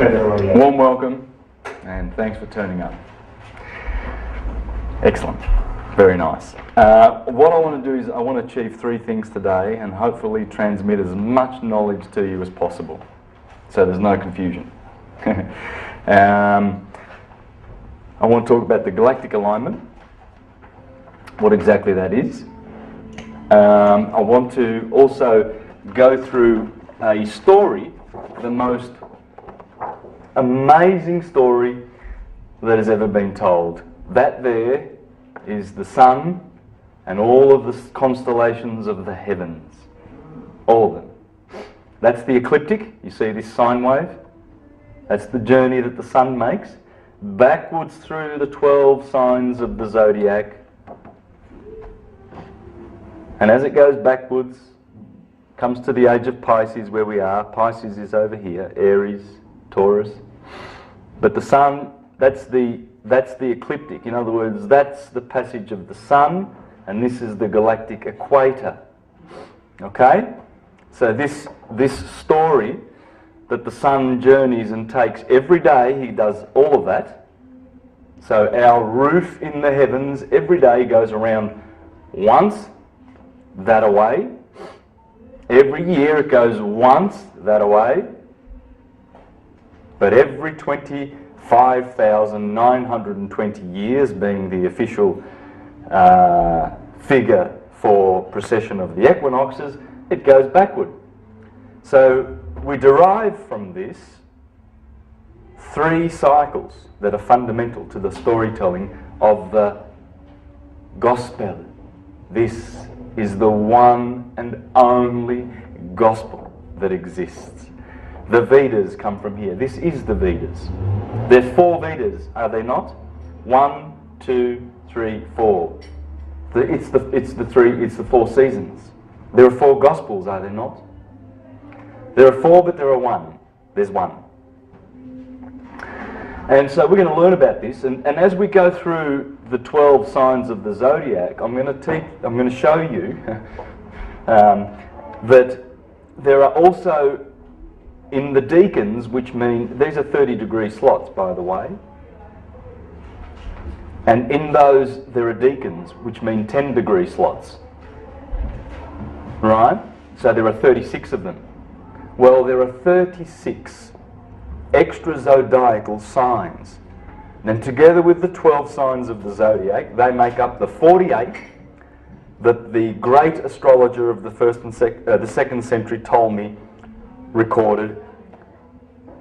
Warm welcome and thanks for turning up. Excellent. Very nice. What I want to do is I want to achieve three things today and hopefully transmit as much knowledge to you as possible so there's no confusion. I want to talk about the galactic alignment, what exactly that is. I want to also go through a story, the most amazing story that has ever been told. That there is the sun and all of the constellations of the heavens. All of them. That's the ecliptic. You see this sine wave? That's the journey that the sun makes backwards through the 12 signs of the zodiac. And as it goes backwards, comes to the age of Pisces where we are. Pisces is over here, Aries, Taurus. But the sun, that's the ecliptic. In other words, that's the passage of the sun, and this is the galactic equator. Okay? So this story that the sun journeys and takes every day, he does all of that. So our roof in the heavens every day goes around once, that away. Every year it goes once, that away. But every 25,920 years, being the official figure for precession of the equinoxes, it goes backward. So we derive from this three cycles that are fundamental to the storytelling of the gospel. This is the one and only gospel that exists. The Vedas come from here. This is the Vedas. There are 4 Vedas, are they not? 1, 2, 3, 4. It's the 4 seasons. There are 4 Gospels, are there not? There are 4, but there are 1. There's 1. And so we're going to learn about this. And as we go through the 12 signs of the zodiac, I'm going to show you that there are also in the deacons, which mean, these are 30-degree slots, by the way. And in those, there are deacons, which mean 10-degree slots. Right? So there are 36 of them. Well, there are 36 extra zodiacal signs. And together with the 12 signs of the zodiac, they make up the 48 that the great astrologer of the 2nd century Ptolemy recorded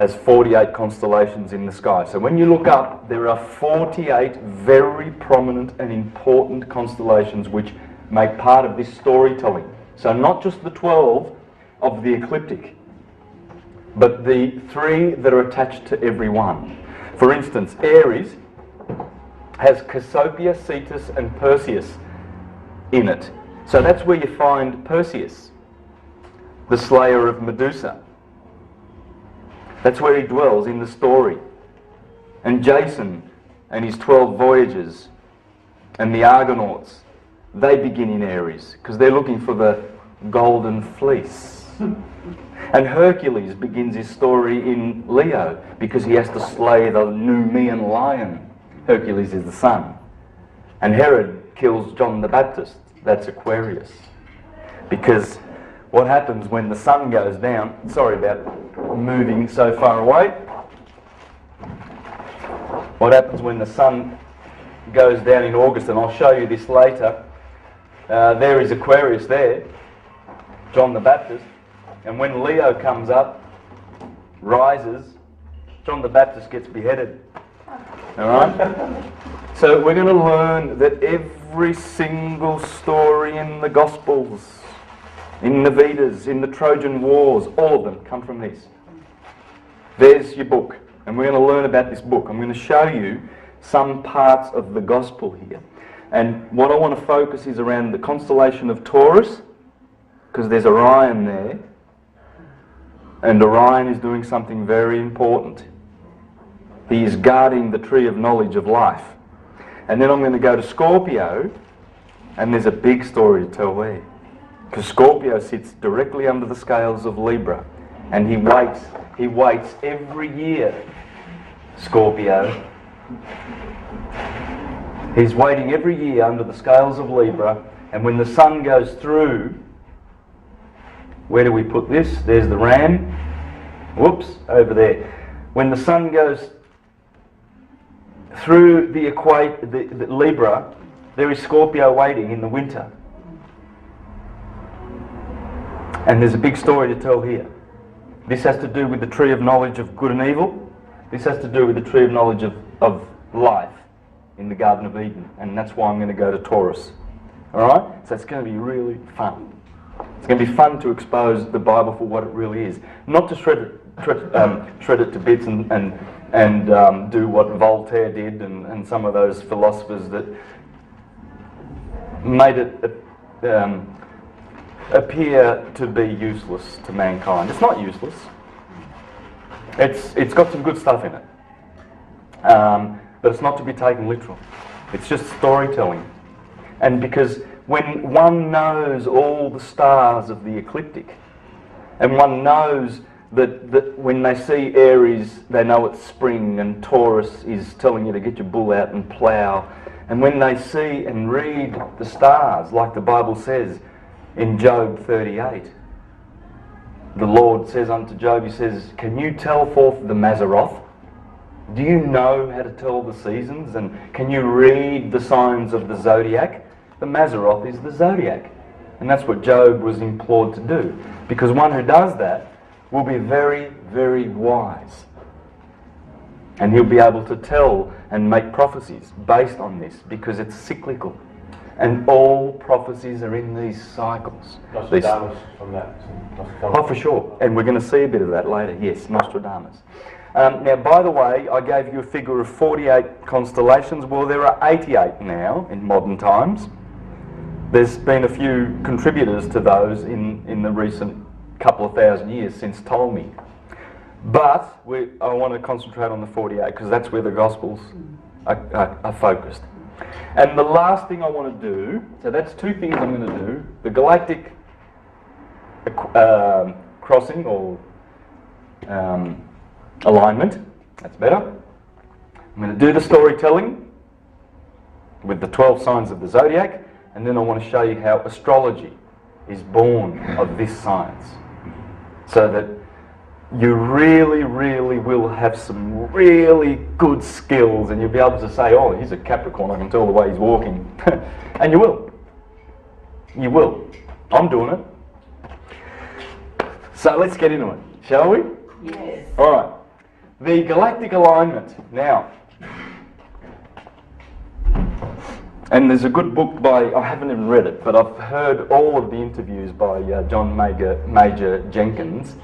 as 48 constellations in the sky. So when you look up, there are 48 very prominent and important constellations which make part of this storytelling. So not just the 12 of the ecliptic, but the 3 that are attached to every one. For instance, Aries has Cassiopeia, Cetus and Perseus in it. So that's where you find Perseus, the slayer of Medusa. That's where he dwells in the story. And Jason and his 12 voyages and the Argonauts, they begin in Aries because they're looking for the golden fleece. And Hercules begins his story in Leo because he has to slay the Numidian lion. Hercules is the sun. And Herod kills John the Baptist. That's Aquarius. Because what happens when the sun goes down, sorry about moving so far away. What happens when the sun goes down in August, and I'll show you this later. There is Aquarius there, John the Baptist. And when Leo comes up, rises, John the Baptist gets beheaded. Alright? So we're going to learn that every single story in the Gospels, in the Vedas, in the Trojan Wars, all of them come from this. There's your book. And we're going to learn about this book. I'm going to show you some parts of the Gospel here. And what I want to focus is around the constellation of Taurus, because there's Orion there. And Orion is doing something very important. He is guarding the tree of knowledge of life. And then I'm going to go to Scorpio, and there's a big story to tell there. Because Scorpio sits directly under the scales of Libra, and he waits he waits every year, Scorpio. He's waiting every year under the scales of Libra, and when the sun goes through, where do we put this? There's the ram. Whoops, over there. When the sun goes through the equator, the Libra, there is Scorpio waiting in the winter. And there's a big story to tell here. This has to do with the tree of knowledge of good and evil. This has to do with the tree of knowledge of life in the Garden of Eden. And that's why I'm going to go to Taurus. Alright? So it's going to be really fun. It's going to be fun to expose the Bible for what it really is. Not to shred it to bits and do what Voltaire did and some of those philosophers that made it appear to be useless to mankind. It's not useless. It's got some good stuff in it. But it's not to be taken literal. It's just storytelling. And because when one knows all the stars of the ecliptic, and one knows that when they see Aries, they know it's spring, and Taurus is telling you to get your bull out and plough, and when they see and read the stars, like the Bible says in Job 38, the Lord says unto Job, he says, can you tell forth the Mazzaroth? Do you know how to tell the seasons? And can you read the signs of the zodiac? The Mazzaroth is the zodiac. And that's what Job was implored to do. Because one who does that will be very, very wise. And he'll be able to tell and make prophecies based on this, because it's cyclical. And all prophecies are in these cycles. Nostradamus from that. Oh, for sure. And we're going to see a bit of that later. Yes, Nostradamus. Now, by the way, I gave you a figure of 48 constellations. Well, there are 88 now in modern times. There's been a few contributors to those in the recent couple of thousand years since Ptolemy. But I want to concentrate on the 48 because that's where the Gospels are focused. And the last thing I want to do, so that's two things I'm going to do. The galactic crossing or alignment, that's better. I'm going to do the storytelling with the 12 signs of the zodiac, and then I want to show you how astrology is born of this science, so that you really, really will have some really good skills, and you'll be able to say, oh, he's a Capricorn, I can tell the way he's walking. And you will. You will. I'm doing it. So let's get into it, shall we? Yes. All right. The galactic alignment. Now, and there's a good book by, I haven't even read it, but I've heard all of the interviews by John Major Jenkins.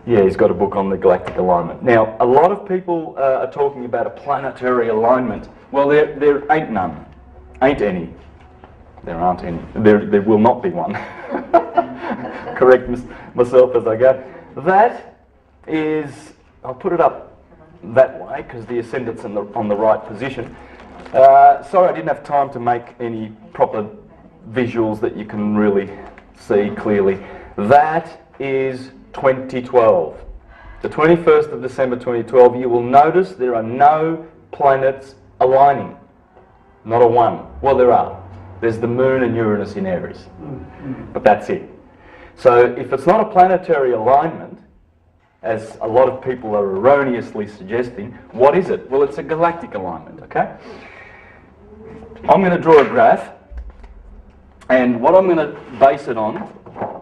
Yeah, he's got a book on the galactic alignment. Now, a lot of people are talking about a planetary alignment. Well, there ain't none. Ain't any. There aren't any. There will not be one. Correct myself as I go. That is, I'll put it up that way because the ascendant's on the right position. Sorry, I didn't have time to make any proper visuals that you can really see clearly. That is 2012. The 21st of December 2012, you will notice there are no planets aligning. Not a one. Well, there are. There's the Moon and Uranus in Aries. But that's it. So if it's not a planetary alignment, as a lot of people are erroneously suggesting, what is it? Well, it's a galactic alignment, okay? I'm going to draw a graph, and what I'm going to base it on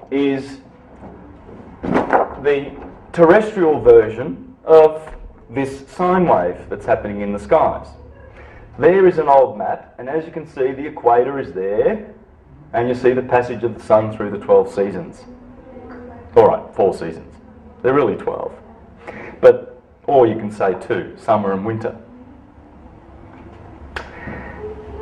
is the terrestrial version of this sine wave that's happening in the skies. There is an old map, and as you can see, the equator is there, and you see the passage of the sun through the 12 seasons. Alright, 4 seasons. They're really 12. But, or you can say 2, summer and winter.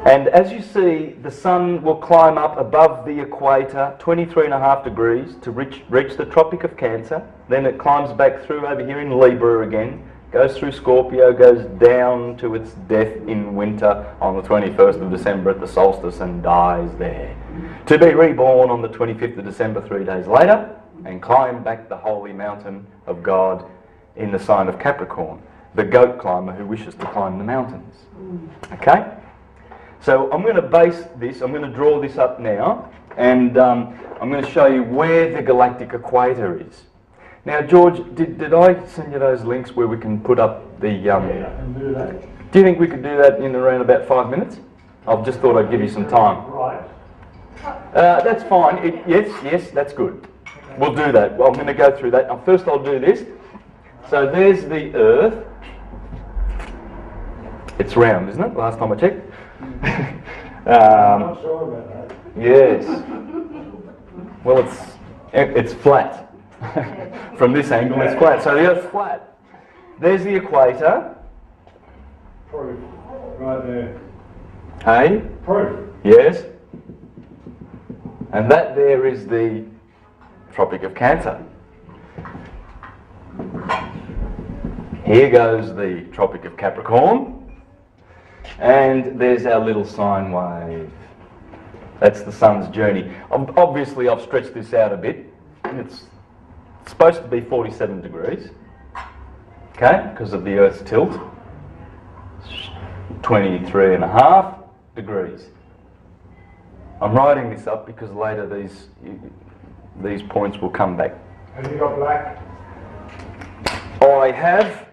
And as you see, the sun will climb up above the equator 23.5 degrees to reach the Tropic of Cancer. Then it climbs back through over here in Libra again, goes through Scorpio, goes down to its death in winter on the 21st of December at the solstice and dies there. To be reborn on the 25th of December 3 days later and climb back the holy mountain of God in the sign of Capricorn, the goat climber who wishes to climb the mountains. Okay? So I'm going to base this, I'm going to draw this up now, and I'm going to show you where the galactic equator is. Now, George, did I send you those links where we can put up the... Yeah, I can do that. Do you think we could do that in around about 5 minutes? I've just thought I'd give you some time. Right. That's fine. Yes, that's good. We'll do that. Well, I'm going to go through that. Now, first I'll do this. So there's the Earth. It's round, isn't it? Last time I checked. I'm not sure about that. Yes. Well, it's flat. From this angle, it's flat. So the Earth's flat. There's the equator. Proof. Right there. Hey? Proof. Yes. And that there is the Tropic of Cancer. Here goes the Tropic of Capricorn. And there's our little sine wave. That's the sun's journey. Obviously, I've stretched this out a bit. It's supposed to be 47 degrees. Okay, because of the Earth's tilt. 23.5 degrees. I'm writing this up because later these points will come back. Have you got black? I have.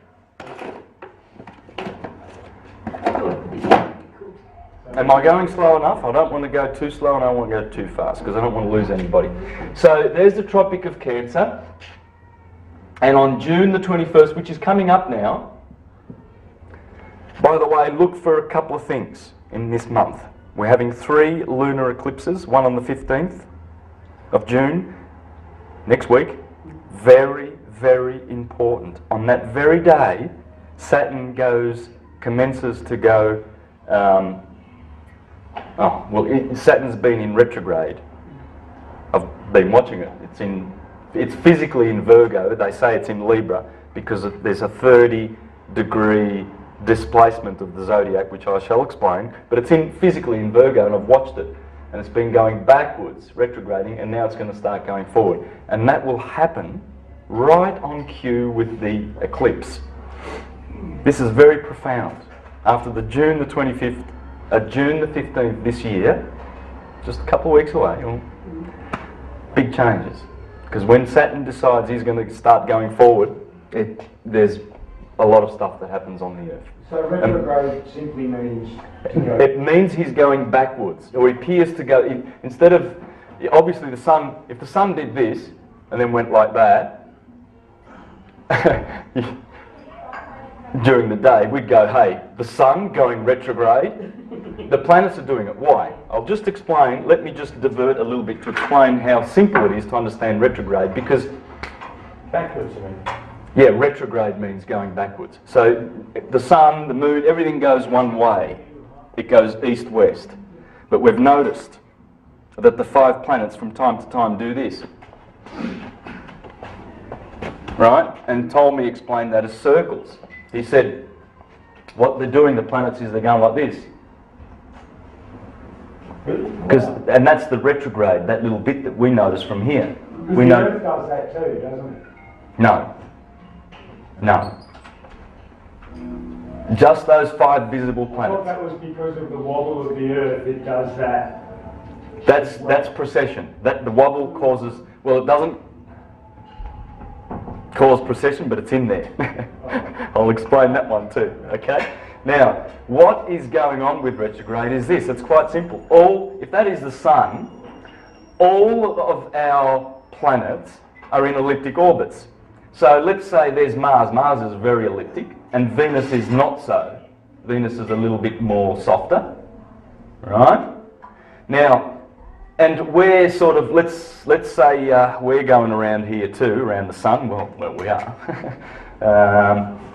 Am I going slow enough? I don't want to go too slow and I don't want to go too fast because I don't want to lose anybody. So there's the Tropic of Cancer. And on June the 21st, which is coming up now, by the way, look for a couple of things in this month. We're having 3 lunar eclipses, one on the 15th of June, next week. Very, very important. On that very day, Saturn commences to go, Saturn's been in retrograde. I've been watching it. It's physically in Virgo. They say it's in Libra because there's a 30-degree displacement of the zodiac, which I shall explain, but it's physically in Virgo, and I've watched it, and it's been going backwards, retrograding, and now it's going to start going forward, and that will happen right on cue with the eclipse. This is very profound. After the June the 25th, June the 15th this year, just a couple of weeks away, big changes, because when Saturn decides he's going to start going forward, there's a lot of stuff that happens on the Earth. So retrograde simply means to go. It means he's going backwards, or he appears to go instead of, obviously the sun, if the sun did this and then went like that during the day, we'd go, hey, the sun going retrograde, the planets are doing it. Why? I'll just explain, let me just divert a little bit to explain how simple it is to understand retrograde, because Backwards, I mean. yeah, retrograde means going backwards. So the sun, the moon, everything goes one way. It goes east-west. But we've noticed that the 5 planets from time to time do this. Right? And Ptolemy explained that as circles. He said, what they're doing, the planets, is they're going like this. And that's the retrograde, that little bit that we notice from here. The Earth does that too, doesn't it? No. No. Just those 5 visible I planets. thought that was because of the wobble of the Earth, it does that. That's precession. The wobble causes, well, it doesn't cause precession, but it's in there. I'll explain that one too, okay? Now, what is going on with retrograde is this. It's quite simple. If that is the sun, all of our planets are in elliptic orbits. So let's say there's Mars. Mars is very elliptic, and Venus is not so. Venus is a little bit more softer, right? Now, and we're sort of, let's say we're going around here too, around the sun. Well we are.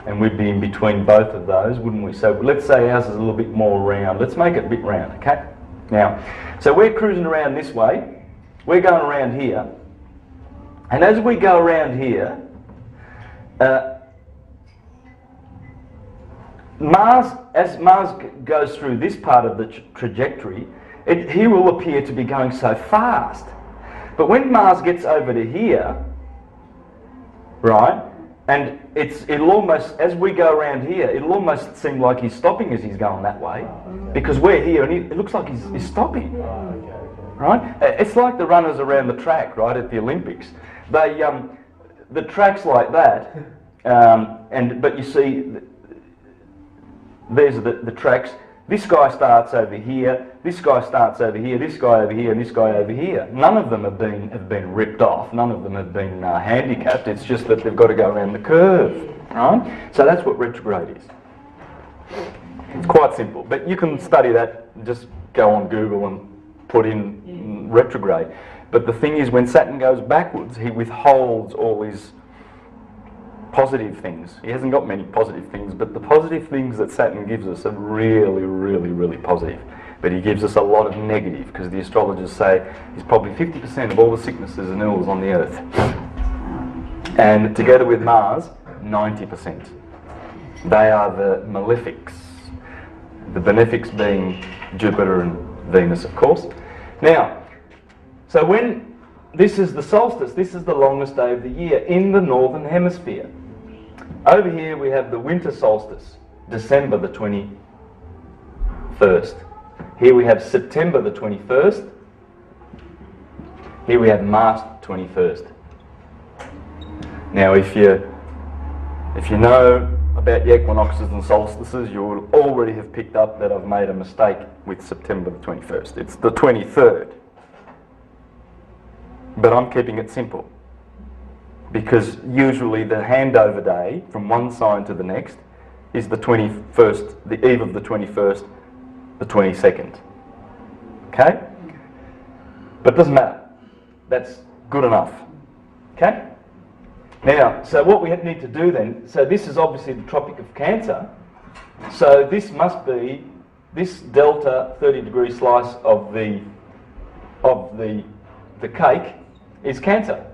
And we'd be in between both of those, wouldn't we? So let's say ours is a little bit more round. Let's make it a bit round, okay? Now, so we're cruising around this way. We're going around here. And as we go around here, as Mars goes through this part of the trajectory, he will appear to be going so fast. But when Mars gets over to here, right, And it'll almost, as we go around here, it'll almost seem like he's stopping as he's going that way, because we're here and it looks like he's stopping. Right? It's like the runners around the track, right, at the Olympics. They, the track's like that, but you see, there's the tracks. This guy starts over here, this guy starts over here, this guy over here, and this guy over here. None of them have been ripped off. None of them have been handicapped. It's just that they've got to go around the curve, right? So that's what retrograde is. It's quite simple, but you can study that. Just go on Google and put in retrograde. But the thing is, when Saturn goes backwards, he withholds all his positive things. He hasn't got many positive things, but the positive things that Saturn gives us are really, really, really positive. But he gives us a lot of negative, because the astrologers say he's probably 50% of all the sicknesses and ills on the earth. And together with Mars, 90%. They are the malefics. The benefics being Jupiter and Venus, of course. Now, so when this is the solstice, this is the longest day of the year in the northern hemisphere. Over here we have the winter solstice, December the 21st. Here we have September the 21st. Here we have March 21st. Now if you know about the equinoxes and solstices, you will already have picked up that I've made a mistake with September the 21st. It's the 23rd. But I'm keeping it simple, because usually the handover day from one sign to the next is the 21st, the eve of the 21st, the 22nd. Okay? But it doesn't matter. That's good enough. Okay? Now, so what we need to do then, so this is obviously the Tropic of Cancer, so this must be, this delta 30-degree slice of the cake is Cancer.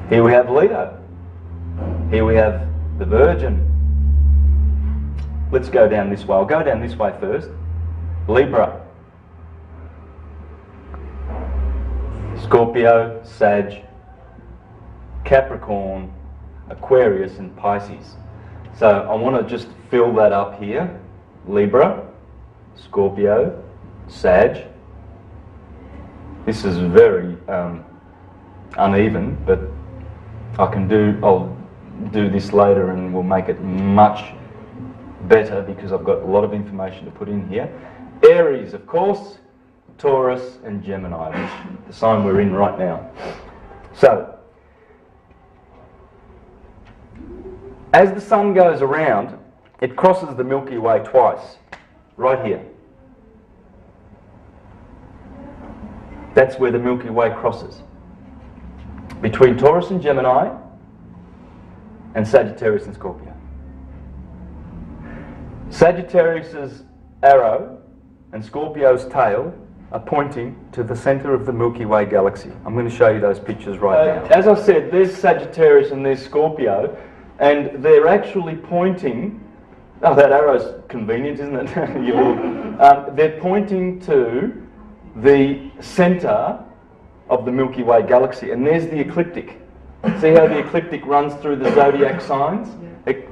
Here we have Leo. Here we have the Virgin. Let's go down this way. I'll go down this way first. Libra. Scorpio, Sag, Capricorn, Aquarius and Pisces. So I want to just fill that up here. Libra, Scorpio, Sag. This is very uneven, but I'll do this later and we'll make it much better, because I've got a lot of information to put in here. Aries, of course, Taurus and Gemini, which is the sign we're in right now. So, as the sun goes around, it crosses the Milky Way twice, right here. That's where the Milky Way crosses. Between Taurus and Gemini, and Sagittarius and Scorpio. Sagittarius's arrow and Scorpio's tail are pointing to the centre of the Milky Way galaxy. I'm going to show you those pictures right now. As I said, there's Sagittarius and there's Scorpio, and they're actually pointing. Oh, that arrow's convenient, isn't it? They're pointing to the centre of the Milky Way galaxy, and there's the ecliptic. See how the ecliptic runs through the zodiac signs?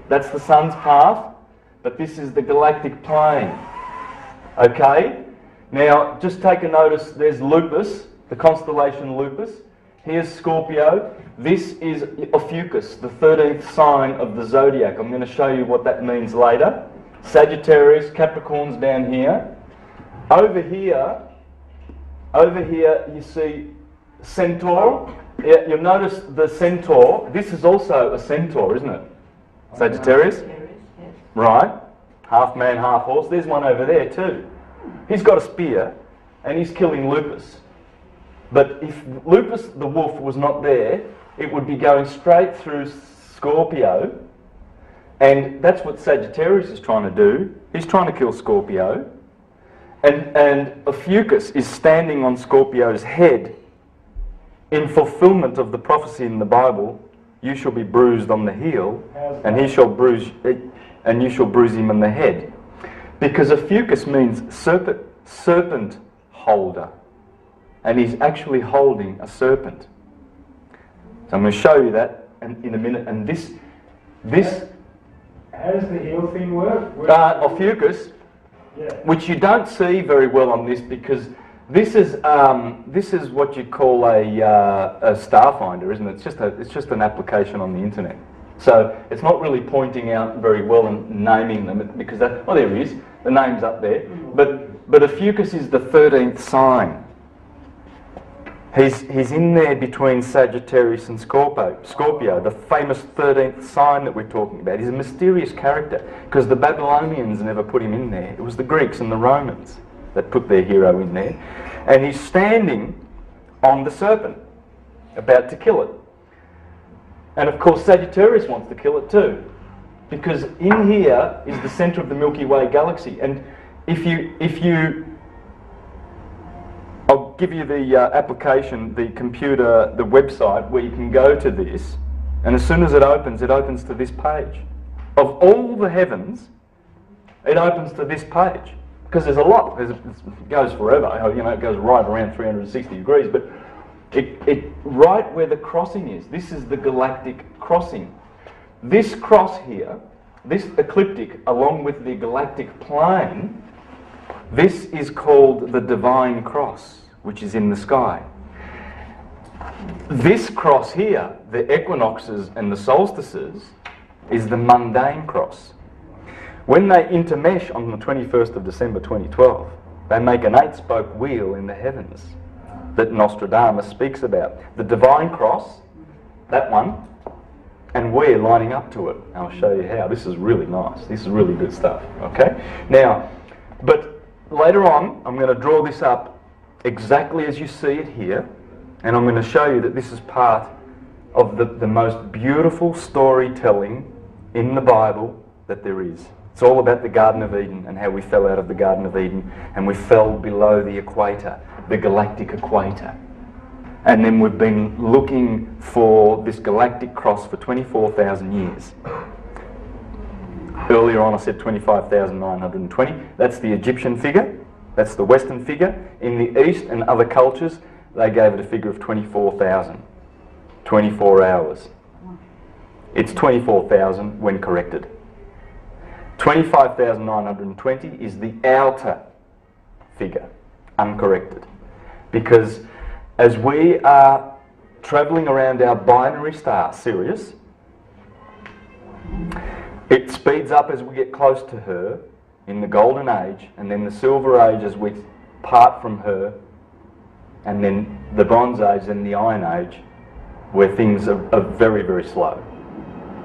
That's the sun's path, but this is the galactic plane. Okay? Now, just take a notice, there's Lupus, the constellation Lupus. Here's Scorpio. This is Ophiuchus, the 13th sign of the zodiac. I'm going to show you what that means later. Sagittarius, Capricorn's down here. Over here you see Centaur. Yeah, you'll notice the Centaur. This is also a Centaur, isn't it? Sagittarius? Right. Half man, half horse. There's one over there too. He's got a spear and he's killing Lupus. But if Lupus the wolf was not there, it would be going straight through Scorpio, and that's what Sagittarius is trying to do. He's trying to kill Scorpio, and Ophiuchus is standing on Scorpio's head in fulfillment of the prophecy in the Bible. You shall be bruised on the heel, and you shall bruise him on the head. Because Ophiuchus means serpent holder, and he's actually holding a serpent. So I'm going to show you that in a minute. And this How does the heel thing work? Ophiuchus, Yeah. which you don't see very well on this because this is what you call a star finder, isn't it? It's just an application on the internet. So it's not really pointing out very well and naming them because there he is. The name's up there. But Ophiuchus is the 13th sign. He's in there between Sagittarius and Scorpio, the famous 13th sign that we're talking about. He's a mysterious character because the Babylonians never put him in there. It was the Greeks and the Romans that put their hero in there. And he's standing on the serpent, about to kill it. And of course Sagittarius wants to kill it too, because in here is the centre of the Milky Way galaxy. And if you I'll give you the application, the computer, the website where you can go to this, and as soon as it opens to this page. Of all the heavens, it opens to this page. Because there's a lot, it goes forever, you know, it goes right around 360 degrees, but it right where the crossing is, this is the galactic crossing. This cross here, this ecliptic, along with the galactic plane, this is called the divine cross, which is in the sky. This cross here, the equinoxes and the solstices, is the mundane cross. When they intermesh on the 21st of December 2012, they make an 8-spoke wheel in the heavens that Nostradamus speaks about. The divine cross, that one, and we're lining up to it. I'll show you how. This is really nice. This is really good stuff. Okay? Now, but later on, I'm going to draw this up exactly as you see it here, and I'm going to show you that this is part of the most beautiful storytelling in the Bible that there is. It's all about the Garden of Eden and how we fell out of the Garden of Eden and we fell below the equator, the galactic equator. And then we've been looking for this galactic cross for 24,000 years. Earlier on I said 25,920. That's the Egyptian figure. That's the Western figure. In the East and other cultures, they gave it a figure of 24,000. 24 hours. It's 24,000 when corrected. 25,920 is the outer figure, uncorrected. Because as we are travelling around our binary star, Sirius, it speeds up as we get close to her in the Golden Age, and then the Silver Age as we part from her, and then the Bronze Age and the Iron Age, where things are very, very slow.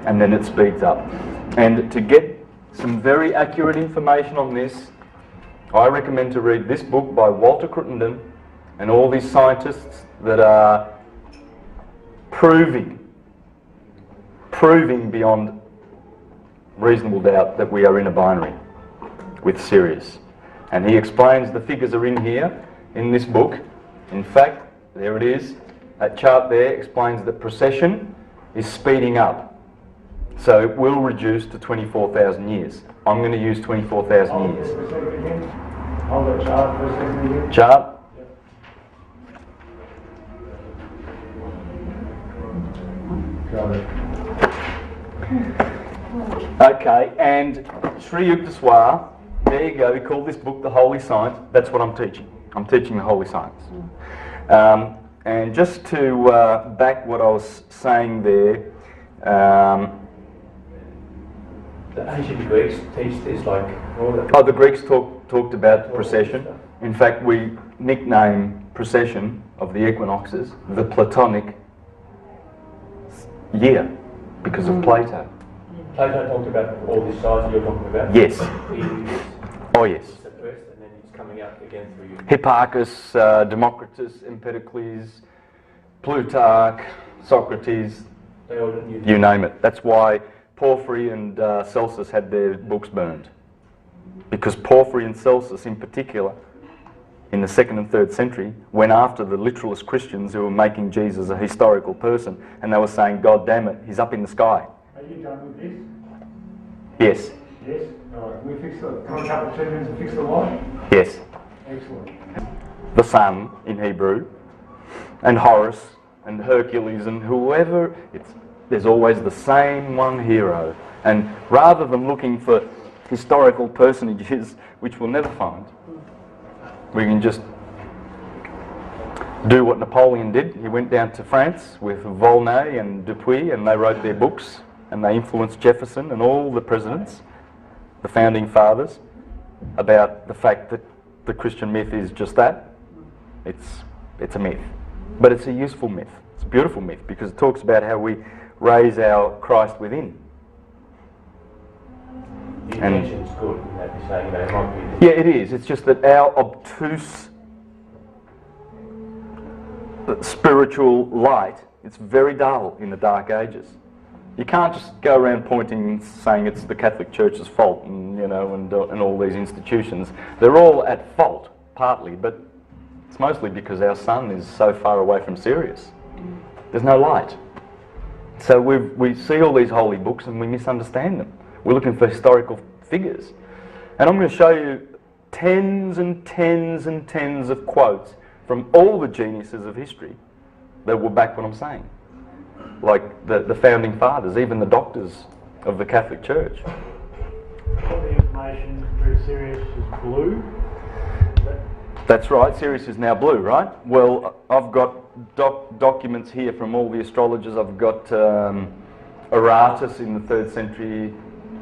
And then it speeds up. And to get some very accurate information on this, I recommend to read this book by Walter Crittenden and all these scientists that are proving beyond reasonable doubt that we are in a binary with Sirius. And he explains, the figures are in here, in this book. In fact, there it is. That chart there explains that precession is speeding up. So it will reduce to 24,000 years. I'm going to use 24,000 years. Hold the chart for a second again. Chart. Got it. Okay, and Sri Yukteswar, there you go, we call this book The Holy Science. That's what I'm teaching. I'm teaching the Holy Science. And just to back what I was saying there, the ancient Greeks teach this, like all that. the Greeks talked about precession. In fact, we nickname precession of the equinoxes the Platonic year because of Plato. Plato talked about all these signs you're talking about. Yes. Oh yes. It's suppressed and then it's coming out again through you. Hipparchus, Democritus, Empedocles, Plutarch, Socrates, They all knew. you name it. That's why Porphyry and Celsus had their books burned. Because Porphyry and Celsus in particular, in the 2nd and 3rd century, went after the literalist Christians who were making Jesus a historical person, and they were saying, God damn it, he's up in the sky. Are you done with this? Yes. Yes? Alright, can we fix the, come a couple of 2 minutes and fix the light? Yes. Excellent. The sun in Hebrew, and Horus, and Hercules and whoever, there's always the same one hero. And rather than looking for historical personages, which we'll never find, we can just do what Napoleon did. He went down to France with Volney and Dupuy, and they wrote their books, and they influenced Jefferson and all the presidents, the founding fathers, about the fact that the Christian myth is just that. It's a myth, but it's a useful myth. It's a beautiful myth because it talks about how we raise our Christ within. The intention's good, that you're saying, it might be... Yeah, it is. It's just that our obtuse spiritual light, it's very dull in the Dark Ages. You can't just go around pointing and saying it's the Catholic Church's fault, and and all these institutions. They're all at fault, partly, but it's mostly because our sun is so far away from Sirius. There's no light. So we see all these holy books and we misunderstand them. We're looking for historical figures. And I'm going to show you tens and tens and tens of quotes from all the geniuses of history that will back what I'm saying. Like the founding fathers, even the doctors of the Catholic Church. All the information through Sirius is blue. That's right, Sirius is now blue, right? Well, I've got documents here from all the astrologers. I've got Aratus in the 3rd century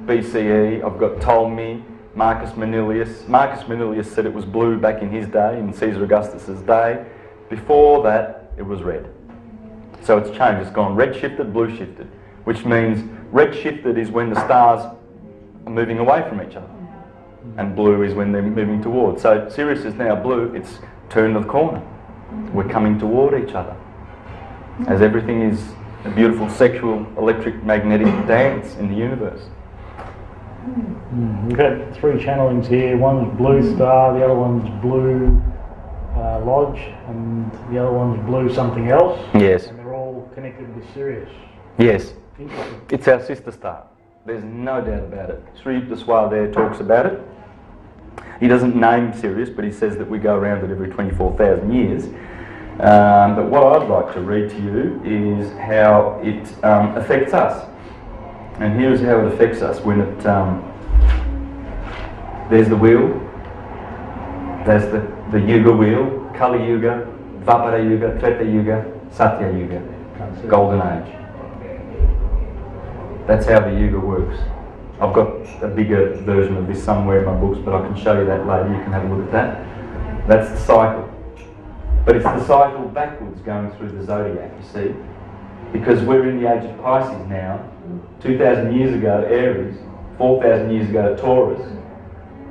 BCE. I've got Ptolemy, Marcus Manilius. Marcus Manilius said it was blue back in his day, in Caesar Augustus's day. Before that, it was red. So it's changed. It's gone red shifted, blue shifted, which means red shifted is when the stars are moving away from each other, and blue is when they're moving towards. So Sirius is now blue. It's turned the corner. We're coming toward each other, as everything is a beautiful sexual electric magnetic dance in the universe. We've got 3 channelings here. One's blue star, the other one's blue lodge, and the other one's blue something else. Yes. And they're all connected with Sirius. Yes. Interesting. It's our sister star. There's no doubt about it. Sri Yukteswar there talks about it. He doesn't name Sirius, but he says that we go around it every 24,000 years. But what I'd like to read to you is how it affects us. And here's how it affects us when it... there's the wheel. There's the Yuga wheel. Kali Yuga, Dvapara Yuga, Treta Yuga, Satya Yuga. Golden Age. That's how the Yuga works. I've got a bigger version of this somewhere in my books, but I can show you that later. You can have a look at that. That's the cycle. But it's the cycle backwards going through the zodiac, you see. Because we're in the age of Pisces now. 2,000 years ago, Aries. 4,000 years ago, Taurus.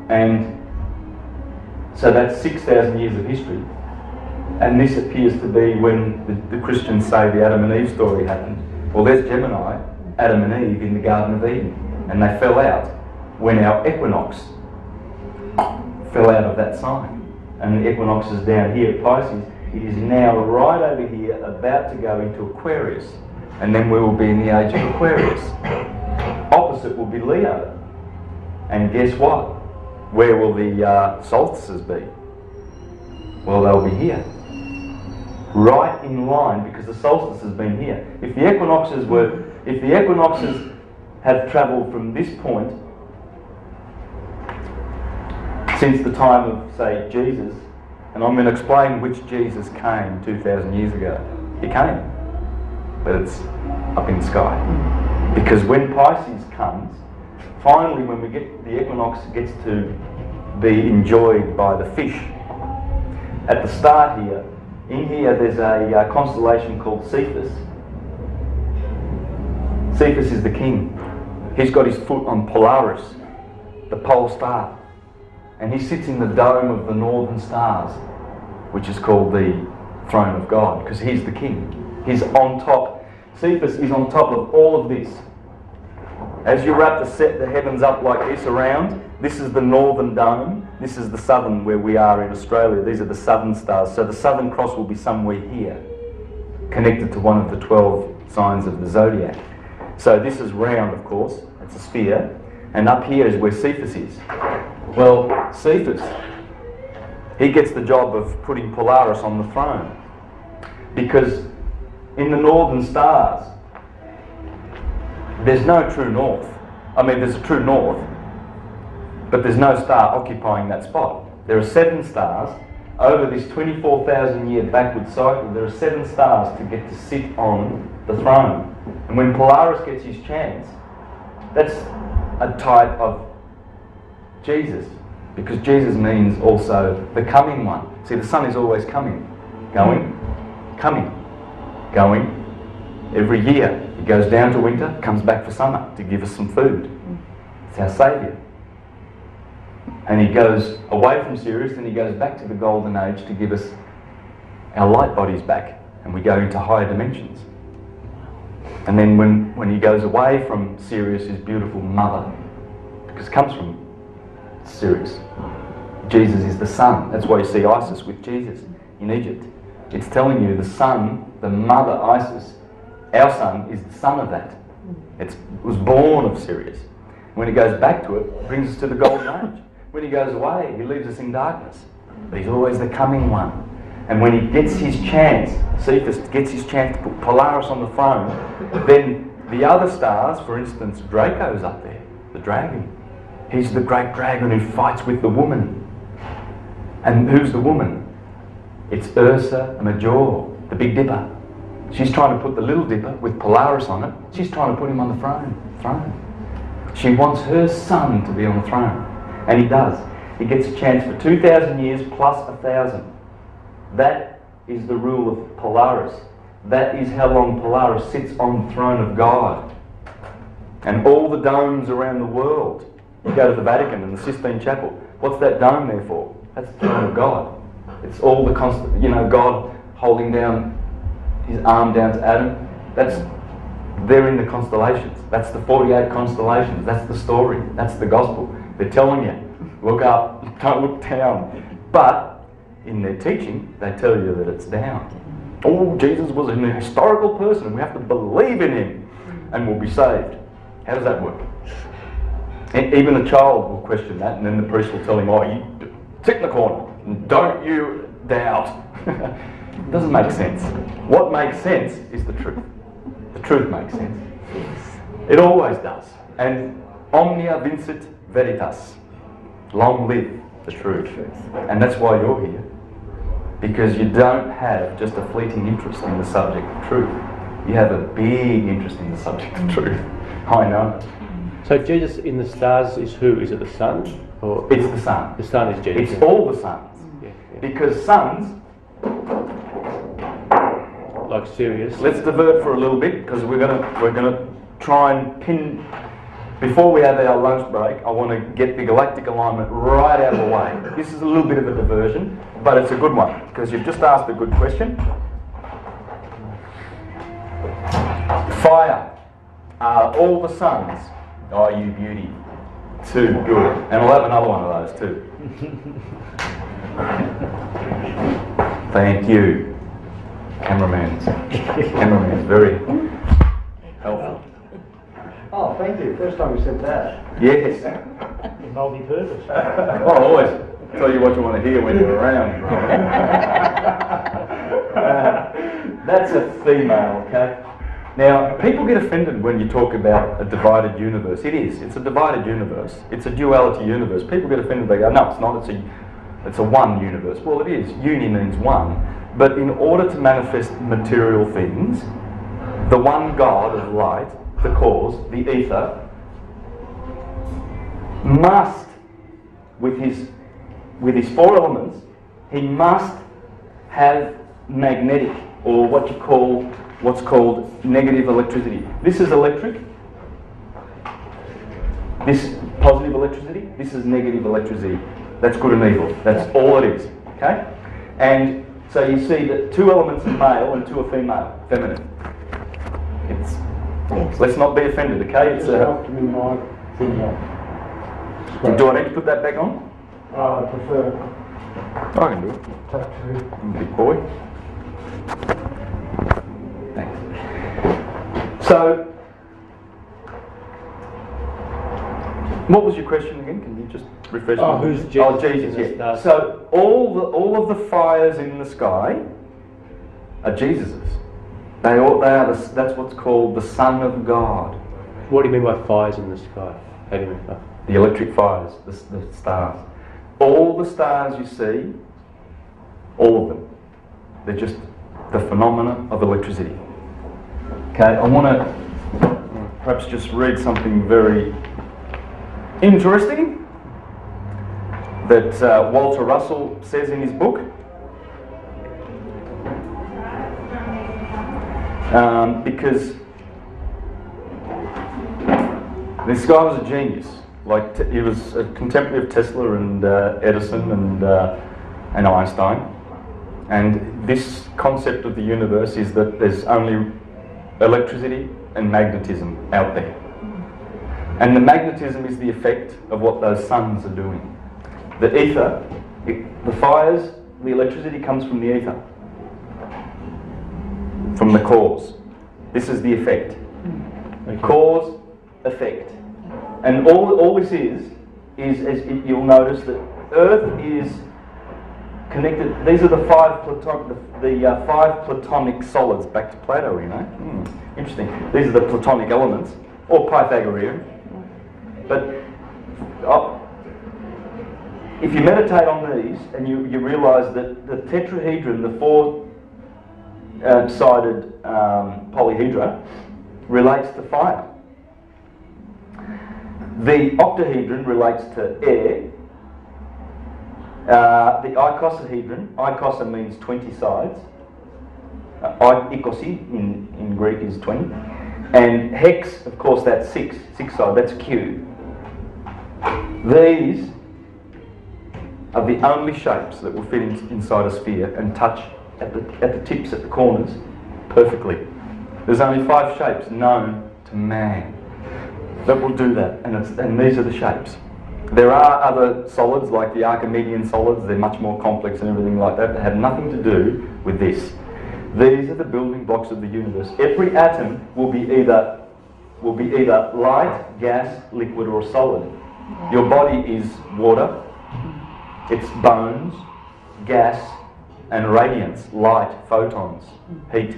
And so that's 6,000 years of history. And this appears to be when the Christians say the Adam and Eve story happened. Well, there's Gemini, Adam and Eve in the Garden of Eden. And they fell out when our equinox fell out of that sign. And the equinox is down here at Pisces. It is now right over here, about to go into Aquarius. And then we will be in the age of Aquarius. Opposite will be Leo. And guess what? Where will the solstices be? Well, they'll be here. Right in line, because the solstice has been here. If the equinoxes have travelled from this point since the time of, say, Jesus, and I'm going to explain which Jesus came 2,000 years ago. He came, but it's up in the sky. Because when Pisces comes, finally when the equinox gets to be enjoyed by the fish, at the start here, in here there's a constellation called Cephas. Cephas is the king. He's got his foot on Polaris, the pole star. And he sits in the dome of the northern stars, which is called the throne of God, because he's the king. He's on top. Cephas is on top of all of this. As you wrap the heavens up like this around, this is the northern dome, this is the southern where we are in Australia. These are the southern stars. So the Southern Cross will be somewhere here, connected to one of the 12 signs of the zodiac. So this is round, of course, it's a sphere, and up here is where Cephas is. Well, Cephas, he gets the job of putting Polaris on the throne, because in the northern stars, there's no true north. I mean, there's a true north, but there's no star occupying that spot. There are 7 stars. Over this 24,000 year backward cycle, there are 7 stars to get to sit on the throne. And when Polaris gets his chance, that's a type of Jesus, because Jesus means also the coming one. See, the sun is always coming, going, coming, going. Every year it goes down to winter, comes back for summer to give us some food. It's our saviour. And he goes away from Sirius and he goes back to the golden age to give us our light bodies back, and we go into higher dimensions. And then when he goes away from Sirius, his beautiful mother, because it comes from Sirius, Jesus is the sun. That's why you see Isis with Jesus in Egypt. It's telling you the sun, the mother Isis, our sun is the son of that. It was born of Sirius. When he goes back to it, it brings us to the golden age. When he goes away, he leaves us in darkness. But he's always the coming one. And when he gets his chance, Cephas gets his chance to put Polaris on the throne, then the other stars, for instance, Draco's up there, the dragon. He's the great dragon who fights with the woman. And who's the woman? It's Ursa Major, the Big Dipper. She's trying to put the Little Dipper with Polaris on it. She's trying to put him on the throne. She wants her son to be on the throne. And he does. He gets a chance for 2,000 years plus 1,000. That is the rule of Polaris. That is how long Polaris sits on the throne of God. And all the domes around the world. You go to the Vatican and the Sistine Chapel. What's that dome there for? That's the throne of God. It's all the constant, God holding down his arm down to Adam. They're in the constellations. That's the 48 constellations. That's the story. That's the gospel. They're telling you, look up, don't look down. But in their teaching, they tell you that it's down. Oh, Jesus was an historical person and we have to believe in him and we'll be saved. How does that work? And even a child will question that, and then the priest will tell him, oh, you sit in the corner and don't you doubt. It doesn't make sense. What makes sense is the truth. The truth makes sense. It always does. And omnia vincit veritas. Long live the truth. And that's why you're here. Because you don't have just a fleeting interest in the subject of truth. You have a big interest in the subject of truth. I know. So Jesus in the stars is who? Is it the sun? Or it's the sun. The sun is Jesus. It's all the suns. Yeah. Because suns... Like Sirius. Let's divert for a little bit, because we're gonna try and pin... Before we have our lunch break, I want to get the galactic alignment right out of the way. This is a little bit of a diversion, but it's a good one, because you've just asked a good question. Fire. Are all the suns? Oh, you beauty. Too good. And we'll have another one of those too. Thank you. Cameraman's very helpful. Oh, thank you. First time you said that. Yes. Multi-purpose. I'll always tell you what you want to hear when you're around. That's a female, okay? Now, people get offended when you talk about a divided universe. It is. It's a divided universe. It's a duality universe. People get offended. They go, no, it's not. It's a one universe. Well, it is. Uni means one. But in order to manifest material things, the one God of light, the cause, the ether, must, with his 4 elements, he must have magnetic, or what's called negative electricity. This is electric. This positive electricity. This is negative electricity. That's good and evil. That's all it is. Okay? And so you see that 2 elements are male and 2 are feminine. Let's not be offended, okay? It's Do I need to put that back on? I prefer I can do it. tattoo. I'm a big boy. Thanks. So, what was your question again? Can you just refresh me? Who's Jesus? Oh, Jesus, yeah. So all of the fires in the sky are Jesus's. That's what's called the Son of God. What do you mean by fires in the sky? How do you mean? The electric fires, the stars. All the stars you see, all of them, they're just the phenomena of electricity. Okay, I want to perhaps just read something very interesting that Walter Russell says in his book. Because this guy was a genius. Like he was a contemporary of Tesla and Edison and Einstein. And this concept of the universe is that there's only electricity and magnetism out there. And the magnetism is the effect of what those suns are doing. The ether, the fires, the electricity comes from the ether. From the cause. This is the effect. Okay. Cause, effect. And all this is as you'll notice that Earth is connected. These are the five platonic solids. Back to Plato, you know. Interesting. These are the platonic elements, or Pythagorean. But if you meditate on these and you realise that the tetrahedron, the four sided polyhedra, relates to fire. The octahedron relates to air. The icosahedron, icosa means 20 sides. Ikosi in Greek is 20. And hex, of course, that's six sides, that's a cube. These are the only shapes that will fit inside a sphere and touch at the tips, at the corners, perfectly. There's only 5 shapes known to man that will do that, and these are the shapes. There are other solids like the Archimedean solids. They're much more complex and everything like that. They have nothing to do with this. These are the building blocks of the universe. Every atom will be either light, gas, liquid, or solid. Your body is water. It's bones, gas, and radiance, light, photons, heat.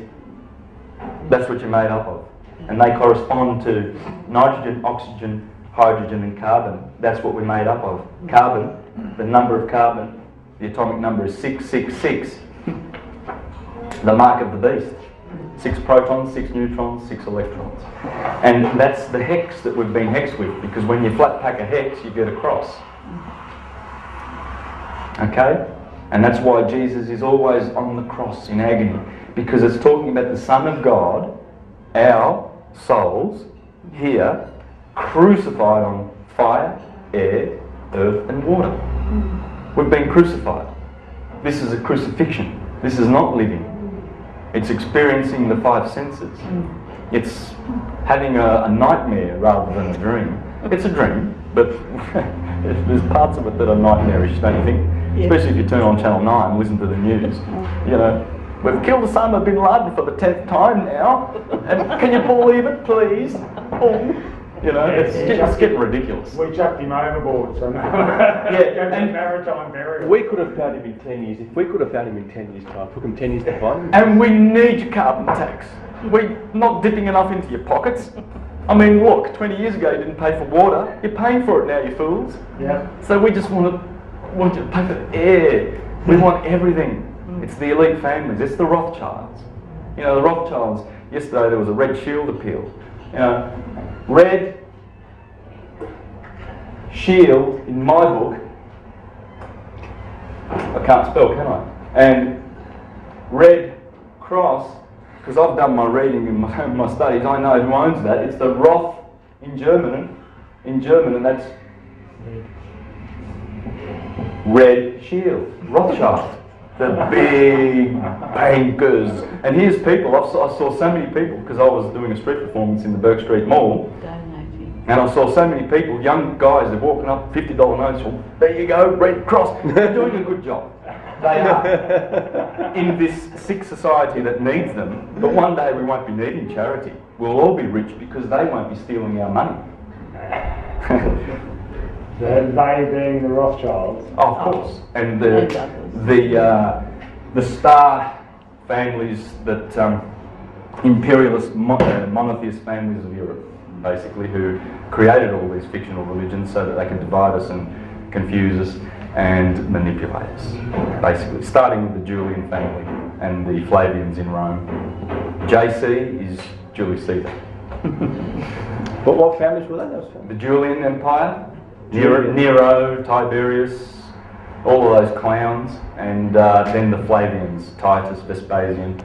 That's what you're made up of. And they correspond to nitrogen, oxygen, hydrogen, and carbon. That's what we're made up of. Carbon, the number of carbon, the atomic number is 666. The mark of the beast. 6 protons, 6 neutrons, 6 electrons. And that's the hex that we've been hexed with, because when you flat pack a hex, you get a cross. Okay? And that's why Jesus is always on the cross in agony, because it's talking about the Son of God, our souls, here, crucified on fire, air, earth, and water. We've been crucified. This is a crucifixion. This is not living. It's experiencing the 5 senses. It's having a nightmare rather than a dream. It's a dream, but there's parts of it that are nightmarish, don't you think? Yeah. Especially if you turn on Channel 9 and listen to the news. You know, we've killed Osama bin Laden for the 10th time now. And can you believe it, please? You know, it's getting ridiculous. We chucked him overboard, so no. And maritime burial. We could have found him in 10 years. If we could have found him in 10 years' time, took him 10 years to find him. And we need your carbon tax. We're not dipping enough into your pockets. I mean, look, 20 years ago you didn't pay for water. You're paying for it now, you fools. Yeah. So we just want you to pay for air. We want everything. It's the elite families. It's the Rothschilds. You know, the Rothschilds. Yesterday there was a Red Shield appeal. You know, Red Shield in my book. I can't spell, can I? And Red Cross, because I've done my reading and my studies, I know who owns that. It's the Roth in German, and that's Red Shield, Rothschild, the big bankers. And here's people, I saw so many people, because I was doing a street performance in the Burke Street Mall, and I saw so many people, young guys, they're walking up, $50 notes, well, there you go, Red Cross. They're doing a good job. They are. In this sick society that needs them, but one day we won't be needing charity. We'll all be rich because they won't be stealing our money. They being the Rothschilds. Oh, of course. And the star families that imperialist monotheist families of Europe, basically, who created all these fictional religions so that they could divide us and confuse us and manipulate us, basically, starting with the Julian family and the Flavians in Rome. JC is Julius Caesar. But what families were they? Those families? The Julian Empire, Julian. Nero, Tiberius, all of those clowns, and then the Flavians, Titus, Vespasian,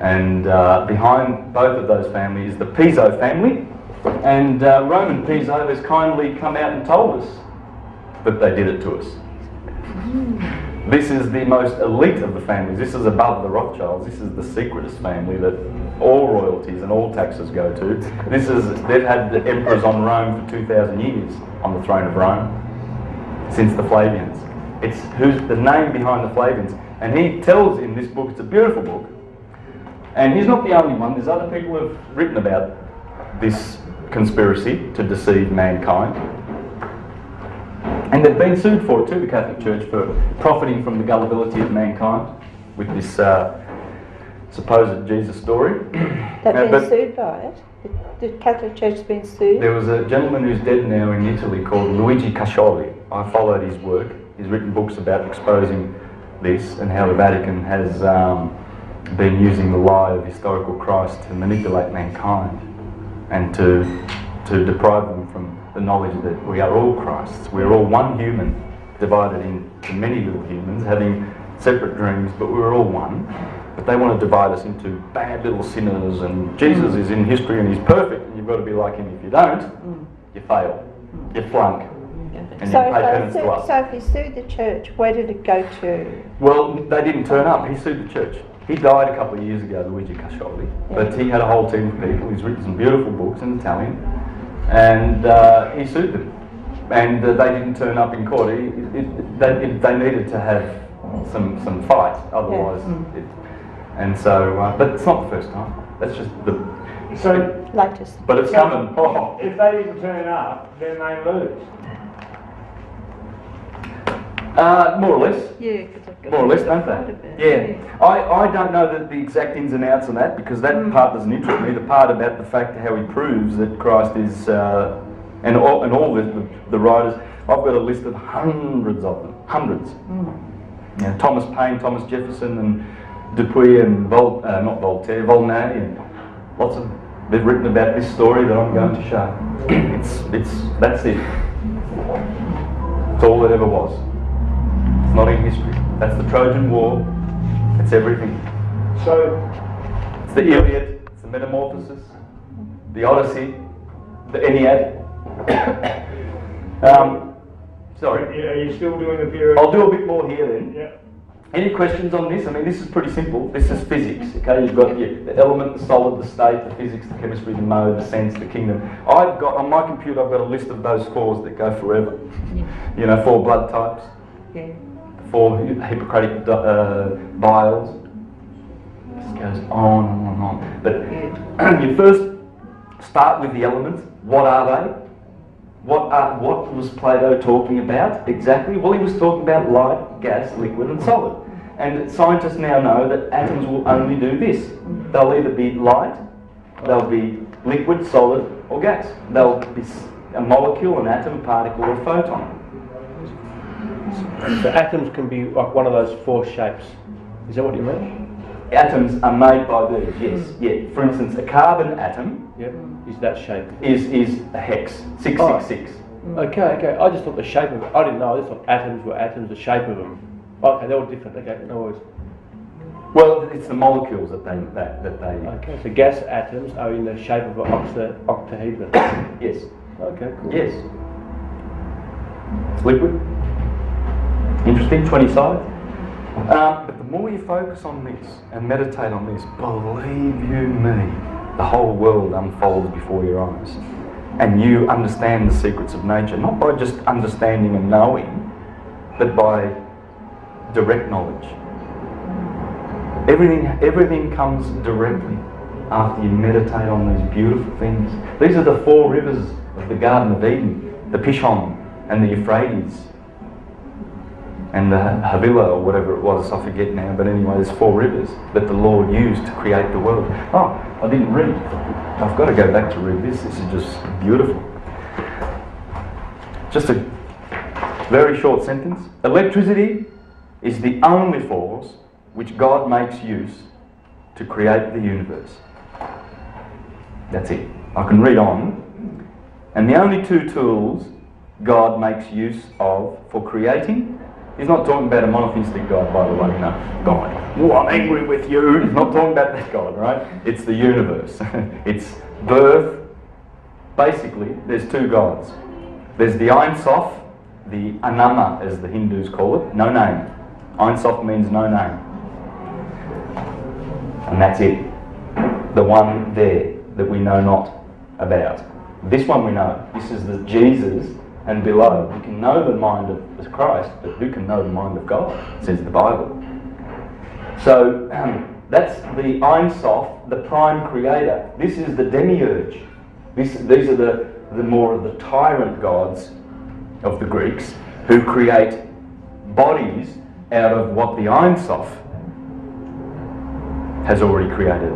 and behind both of those families is the Piso family, and Roman Piso has kindly come out and told us that they did it to us. This is the most elite of the families. This is above the Rothschilds. This is the secretist family that all royalties and all taxes go to. They've had the emperors on Rome for 2,000 years on the throne of Rome since the Flavians. It's who's the name behind the Flavians, and he tells in this book. It's a beautiful book, and he's not the only one. There's other people who have written about this conspiracy to deceive mankind. And they've been sued for it too, the Catholic Church, for profiting from the gullibility of mankind with this supposed Jesus story. They've been sued by it? The Catholic Church has been sued? There was a gentleman who's dead now in Italy called Luigi Cascioli. I followed his work. He's written books about exposing this and how the Vatican has been using the lie of historical Christ to manipulate mankind and to deprive them from the knowledge that we are all Christs. We're all one human, divided into many little humans, having separate dreams, but we're all one. But they want to divide us into bad little sinners, and Jesus is in history and he's perfect, and you've got to be like him. If you don't, you fail, you flunk, and you pay penance to us. So if he sued the church, where did it go to? Well, they didn't turn up. He sued the church. He died a couple of years ago, Luigi Cascioli, but he had a whole team of people. He's written some beautiful books in Italian, and he sued them. And they didn't turn up in court. They needed to have some fight, otherwise. And so, but it's not the first time. That's just the Latest. But it's coming. Oh. If they didn't turn up, then they lose. More or less. Yeah, More or less, don't they? Yeah. I don't know the exact ins and outs of that, because that part doesn't interest me. The part about the fact how he proves that Christ is, and all the writers, I've got a list of hundreds of them. Hundreds. You know, Thomas Paine, Thomas Jefferson, and Dupuy, and not Voltaire, Volney, and lots of. They've written about this story that I'm going to show. That's it. It's all that ever was. It's not in history. That's the Trojan War. It's everything. So it's the Iliad. It's the Metamorphosis, the Odyssey, the Ennead. Sorry. are you still doing the period? I'll do a bit more here then. Yeah. Any questions on this? I mean, this is pretty simple. This is physics, okay? You've got the element, the solid, the state, the physics, the chemistry, the mode, the sense, the kingdom. I've got, on my computer, I've got a list of those fours that go forever. You know, 4 blood types, 4 Hippocratic vials. This goes on and on and on. But you first start with the elements. What are they? What was Plato talking about exactly? Well, he was talking about light, gas, liquid and solid. And scientists now know that atoms will only do this. They'll either be light, they'll be liquid, solid or gas. They'll be a molecule, an atom, a particle or a photon. So atoms can be like one of those 4 shapes. Is that what you mean? Atoms are made by these, yes. Yeah. For instance, a carbon atom Is that shape? is a hex, 666. Okay. I just thought the shape of it. I didn't know. I just thought atoms were atoms, the shape of them. Okay, they're all different. Okay, no worries. Well, it's the molecules that they. Okay, so gas atoms are in the shape of an octahedron. Yes. Okay, cool. Yes. It's liquid. Interesting, 20 sides. But the more you focus on this and meditate on this, believe you me, the whole world unfolds before your eyes. And you understand the secrets of nature, not by just understanding and knowing, but by direct knowledge. Everything comes directly after you meditate on these beautiful things. These are the 4 rivers of the Garden of Eden, the Pishon and the Euphrates. and the Havilah, or whatever it was, I forget now, but anyway, there's 4 rivers that the Lord used to create the world. Oh, I didn't read. I've got to go back to read this. This is just beautiful. Just a very short sentence. Electricity is the only force which God makes use to create the universe. That's it. I can read on. And the only 2 tools God makes use of for creating, he's not talking about a monotheistic God, by the way, no. God, oh, I'm angry with you. He's not talking about that God, right? It's the universe. It's birth. Basically, there's 2 gods. There's the Ein Sof, the Anama, as the Hindus call it, no name. Ein Sof means no name. And that's it. The one there that we know not about. This one we know. This is the Jesus, and below. We can know the mind of Christ, but who can know the mind of God, says the Bible. So that's the Ein Sof, the prime creator. This is the demiurge. These are the more of the tyrant gods of the Greeks, who create bodies out of what the Ein Sof has already created.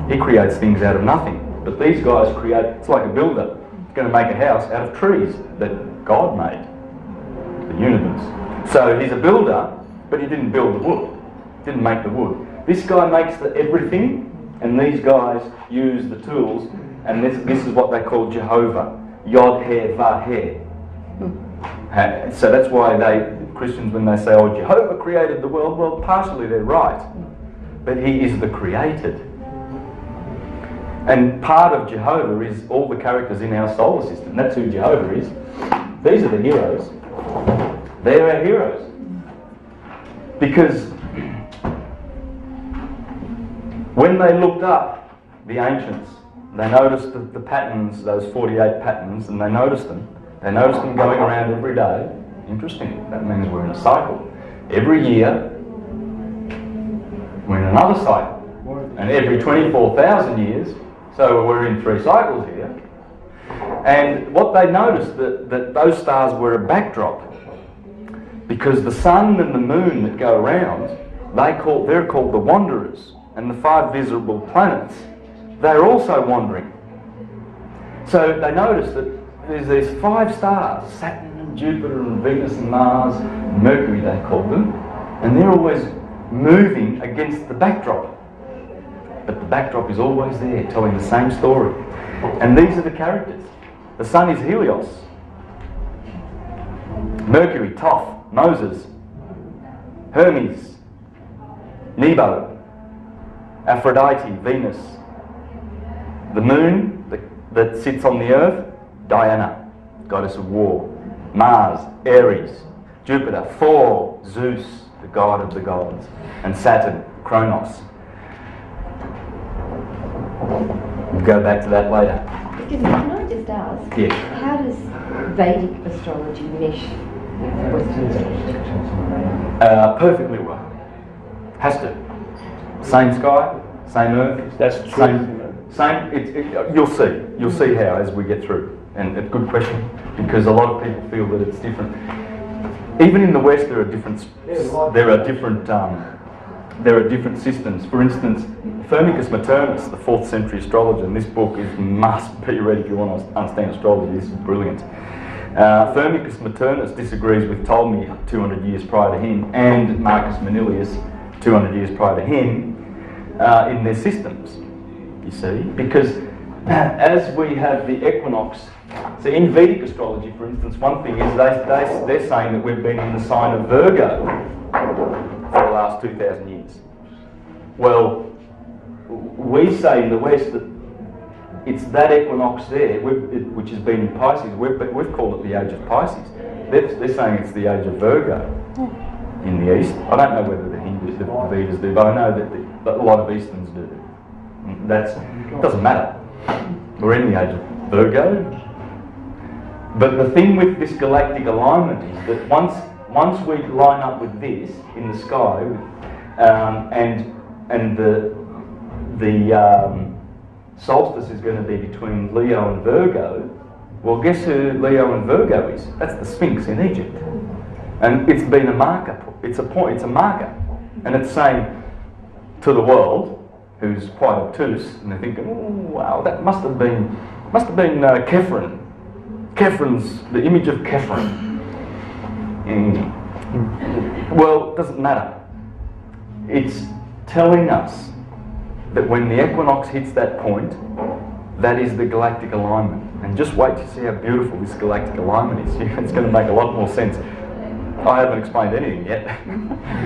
He creates things out of nothing. But these guys create, it's like a builder. He's going to make a house out of trees that God made, the universe. So he's a builder, but he didn't build the wood. Didn't make the wood. This guy makes the everything, and these guys use the tools, and this is what they call Jehovah. Yod He Va He. So that's why Christians, when they say, oh, Jehovah created the world, well, partially they're right. But he is the created. And part of Jehovah is all the characters in our solar system. That's who Jehovah is. These are the heroes. They're our heroes. Because when they looked up, the ancients, they noticed the patterns, those 48 patterns, and they noticed them. They noticed them going around every day. Interesting. That means we're in a cycle. Every year, we're in another cycle. And every 24,000 years, so we're in 3 cycles here. And what they noticed, that those stars were a backdrop. Because the sun and the moon that go around, they're called the wanderers. And the 5 visible planets, they're also wandering. So they noticed that there's these 5 stars, Saturn and Jupiter and Venus and Mars, and Mercury they call them, and they're always moving against the backdrop. But the backdrop is always there, telling the same story. And these are the characters. The sun is Helios. Mercury, Thoth, Moses, Hermes, Nebo, Aphrodite, Venus. The moon that sits on the earth, Diana, goddess of war. Mars, Ares. Jupiter, Thor, Zeus, the god of the gods. And Saturn, Kronos. We'll go back to that later. Excuse me, can I just ask? Yes. How does Vedic astrology mesh with Western astrology? Perfectly well. Has to. Same sky, same earth. That's true. Same. You'll see how as we get through. And a good question, because a lot of people feel that it's different. Even in the West, there are different systems. For instance, Firmicus Maternus, the 4th century astrologer, and this book must be read if you want to understand astrology. This is brilliant. Firmicus Maternus disagrees with Ptolemy 200 years prior to him, and Marcus Manilius 200 years prior to him, in their systems, you see, because as we have the equinox, so in Vedic astrology, for instance, one thing is they're saying that we've been in the sign of Virgo for the last 2,000 years. Well, we say in the West that it's that equinox there, which has been in Pisces, we've called it the age of Pisces. They're saying it's the age of Virgo in the East. I don't know whether the Hindus, the Vedas do, but I know that a lot of Easterns do. It doesn't matter. We're in the age of Virgo. But the thing with this galactic alignment is that once we line up with this in the sky, and the solstice is going to be between Leo and Virgo, well, guess who Leo and Virgo is? That's the Sphinx in Egypt. And it's been a marker It's a point. It's a marker, and it's saying to the world, who's quite obtuse, and they're thinking, "Oh, wow, that must have been Kephren. Kephen's the image of Kephren." Well, it doesn't matter. It's telling us that when the equinox hits that point, that is the galactic alignment. And just wait to see how beautiful this galactic alignment is. It's going to make a lot more sense. I haven't explained anything yet.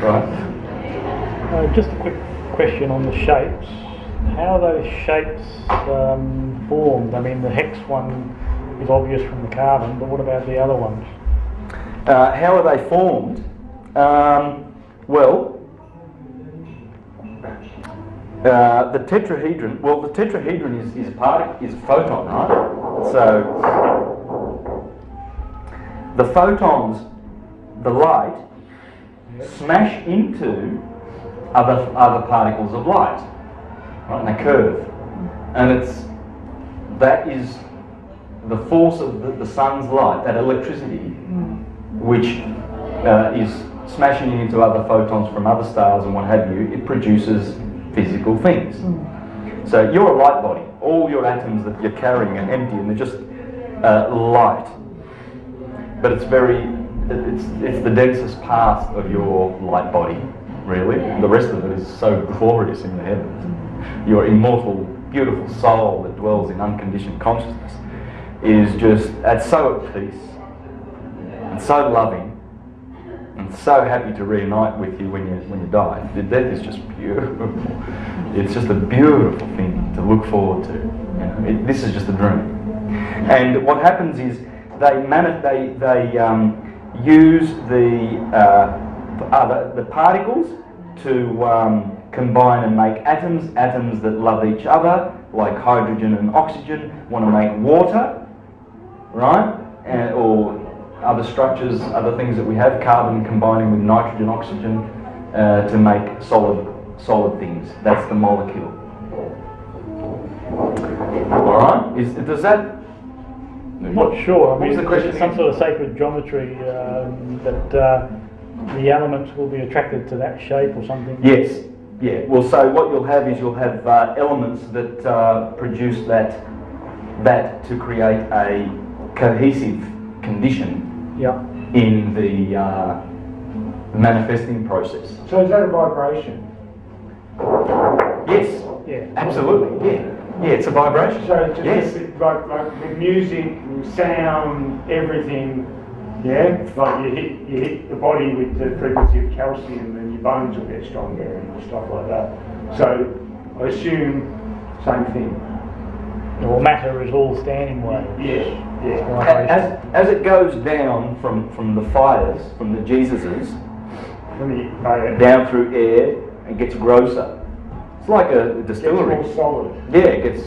Right? Just a quick question on the shapes. How are those shapes formed? I mean, the hex one is obvious from the carbon, but what about the other ones? How are they formed? Well, the tetrahedron. Well, the tetrahedron is a photon, right? So the photons, the light, smash into other particles of light, right? And they curve, and that is the force of the sun's light, that electricity, which is smashing into other photons from other stars and what have you. It produces physical things. So you're a light body. All your atoms that you're carrying are empty and they're just light. But it's the densest part of your light body, really. The rest of it is so glorious in the heavens. Your immortal, beautiful soul that dwells in unconditioned consciousness is just so at peace and so loving and so happy to reunite with you when you die. The death is just beautiful. It's just a beautiful thing to look forward to. This is just a dream. And what happens is they use the particles to combine and make atoms that love each other, like hydrogen and oxygen, want to make water, right? Or other structures, other things that we have, carbon combining with nitrogen, oxygen, to make solid things. That's the molecule. All right? Does that? I'm not sure. I mean, What was the question it's some again? sort of sacred geometry that the elements will be attracted to that shape or something. Yes. Yeah. Well, so what you'll have is elements that produce that to create a cohesive condition. Yeah. In the manifesting process. So is that a vibration? Yes. Yeah. Absolutely. Yeah. Yeah. It's a vibration. So it's just Yes. like the music, sound, everything, yeah? Like you hit the body with the frequency of calcium and your bones will get stronger and stuff like that. So I assume same thing. Or matter is all standing waves. Yeah. Yeah. Vibration. As it goes down from the fires, from the Jesuses, down through air, it gets grosser. It's like a distillery. It's more solid. Yeah, it gets.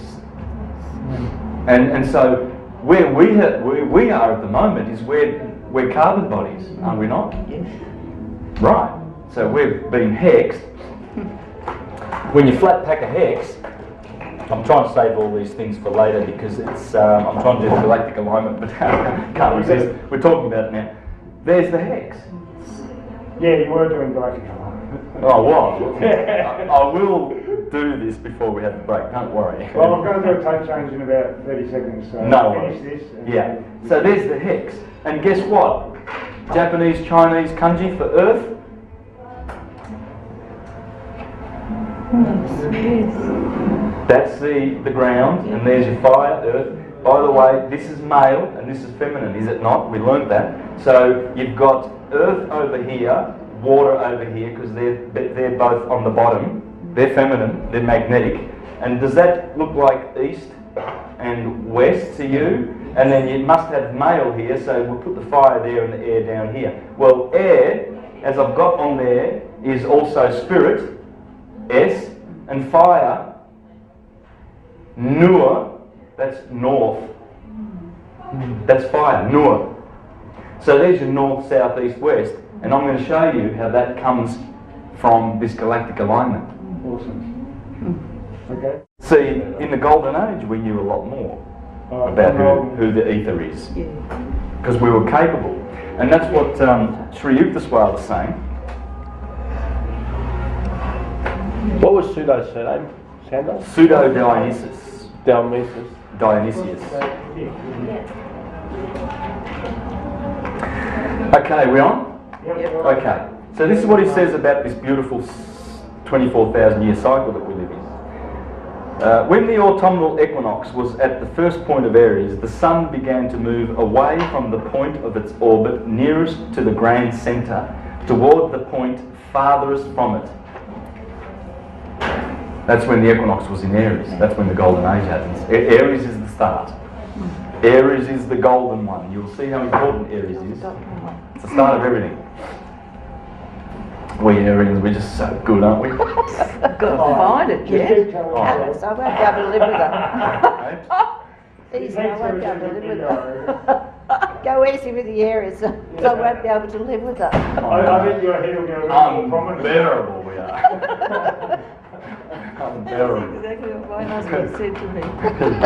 And so where we are at the moment is we're carbon bodies, are we not? Yes. Right. So we've been hexed. When you flat pack a hex, I'm trying to save all these things for later because it's I'm trying to do the galactic alignment, but can't resist. We're talking about it now. There's the hex. Yeah, you were doing galactic. Oh, what? I will do this before we have the break. Don't worry. Well, I'm going to do a tape change in about 30 seconds. So No finish worries. this. Yeah. So there's the hex, and guess what? Japanese, Chinese kanji for Earth. That's the ground, and there's your fire, earth. By the way, this is male and this is feminine, is it not? We learnt that. So you've got earth over here, water over here, because they're both on the bottom. They're feminine, they're magnetic. And does that look like east and west to you? And then you must have male here, so we'll put the fire there and the air down here. Well, air, as I've got on there, is also spirit, S, and fire, Nur, that's north. That's fire, Nur. So there's your north, south, east, west, and I'm going to show you how that comes from this galactic alignment. Awesome. Okay. See, in the golden age, we knew a lot more about who the ether is, because we were capable. And that's what Sri Yukteswar was saying. What was Pseudo's surname? Santos? Pseudo-Dionysus. Dionysus. Dionysius. Okay, we on? Okay. So this is what he says about this beautiful 24,000 year cycle that we live in. When the autumnal equinox was at the first point of Aries, the sun began to move away from the point of its orbit nearest to the grand centre, toward the point farthest from it. That's when the equinox was in Aries. That's when the golden age happens. Aries is the start. Aries is the golden one. You'll see how important Aries is. It's the start of everything. We Aries, we're just so good, aren't we? I've got to find it, yeah. Alice, I won't be able to live with her. Easy, I won't be able to live with her. Go easy with the areas, so I won't be able to live with her. I think your head will go more prominent. Unbearable we are. That's Unbearable. exactly what my husband said to me.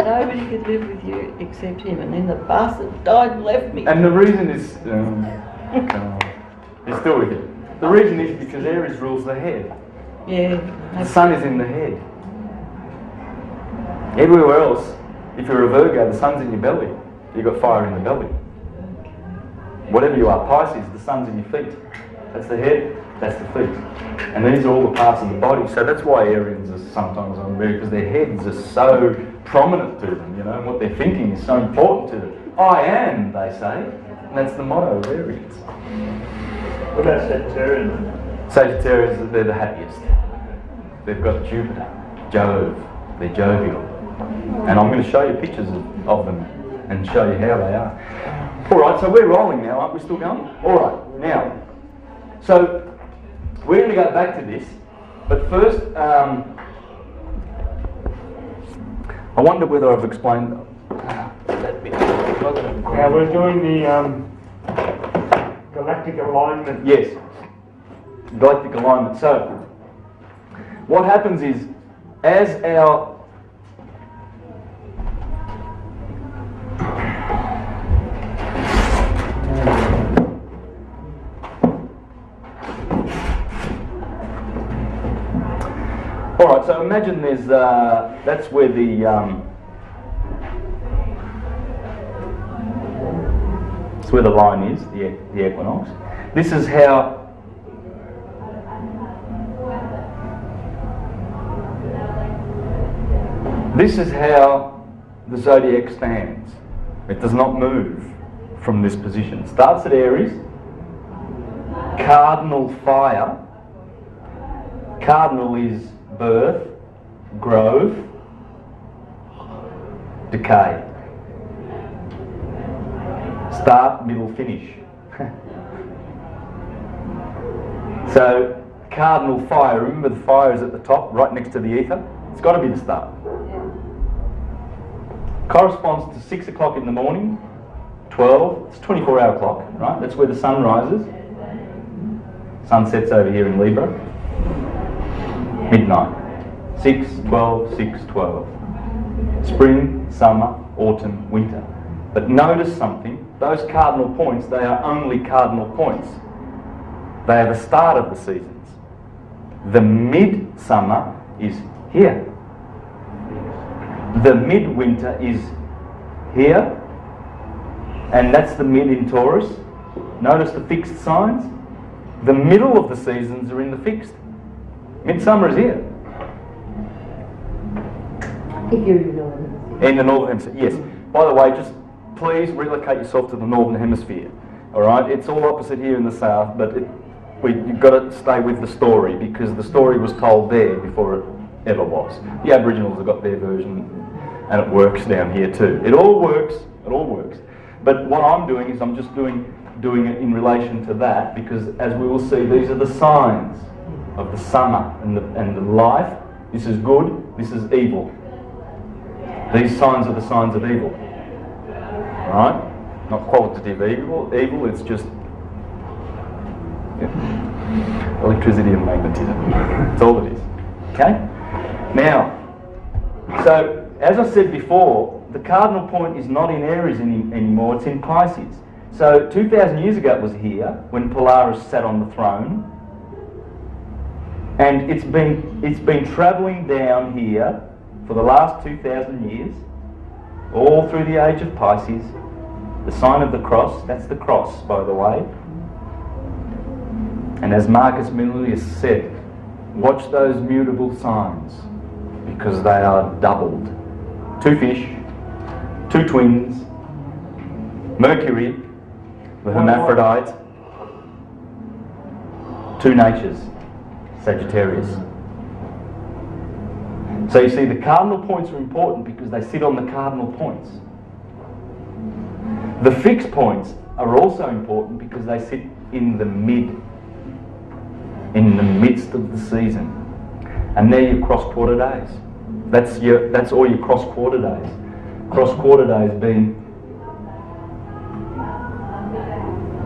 Nobody could live with you except him, and then the bastard died and left me. And the reason is, he's still with you. The reason is because Aries rules the head. Yeah. The sun is in the head. Everywhere else, if you're a Virgo, the sun's in your belly. You've got fire in the belly. Whatever you are, Pisces, the sun's in your feet. That's the head, that's the feet. And these are all the parts of the body. So that's why Arians are sometimes unmarried, because their heads are so prominent to them, you know, and what they're thinking is so important to them. I am, they say. And that's the motto of Arians. What about Sagittarians? Sagittarians, they're the happiest. They've got Jupiter, Jove, they're jovial. And I'm going to show you pictures of them and show you how they are. Alright, so we're rolling now, aren't we still going? Alright, now, so we're going to go back to this, but first, I wonder whether I've explained that bit. Now we're doing the galactic alignment. Yes, galactic alignment. So, what happens is, as our Alright, so imagine there's, that's where the, that's where the line is, the equinox. This is how the zodiac stands. It does not move from this position. It starts at Aries, cardinal fire. Cardinal is birth, growth, decay. Start, middle, finish. So, cardinal fire, remember the fire is at the top, right next to the ether? It's got to be the start. Corresponds to 6 o'clock in the morning, 12, it's a 24-hour clock, right? That's where the sun rises. Sun sets over here in Libra. Midnight. 6, 12, 6, 12. Spring, summer, autumn, winter. But notice something, those cardinal points, they are only cardinal points. They are the start of the seasons. The midsummer is here. The midwinter is here. And that's the mid in Taurus. Notice the fixed signs. The middle of the seasons are in the fixed. Midsummer is here. If you're in the northern hemisphere. In the northern hemisphere, yes. By the way, just please relocate yourself to the northern hemisphere. Alright, it's all opposite here in the south, but you've got to stay with the story, because the story was told there before it ever was. The Aboriginals have got their version, and it works down here too. It all works. But what I'm doing is I'm just doing it in relation to that, because as we will see, these are the signs of the summer and the life. This is good, this is evil. These signs are the signs of evil. Right? Not qualitative evil, it's just electricity and magnetism. That's all it is. Okay? Now, so as I said before, the cardinal point is not in Aries anymore, it's in Pisces. So 2,000 years ago it was here, when Polaris sat on the throne. And it's been travelling down here for the last 2,000 years, all through the age of Pisces. The sign of the cross, that's the cross, by the way. And as Marcus Aurelius said, watch those mutable signs, because they are doubled. 2 fish, 2 twins, Mercury, the hermaphrodite, 2 natures, Sagittarius. So you see, the cardinal points are important because they sit on the cardinal points. The fixed points are also important because they sit in the midst of the season. And they're your cross-quarter days. That's all your cross-quarter days. Cross-quarter days being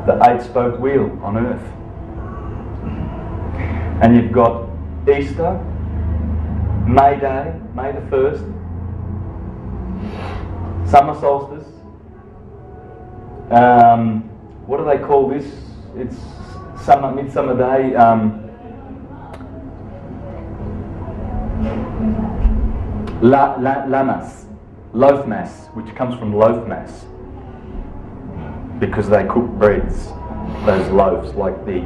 the 8-spoked wheel on Earth. And you've got Easter, May Day, May the 1st, summer solstice. What do they call this? It's midsummer day. Lamas, loaf mass, which comes from loaf mass, because they cook breads, those loaves, like the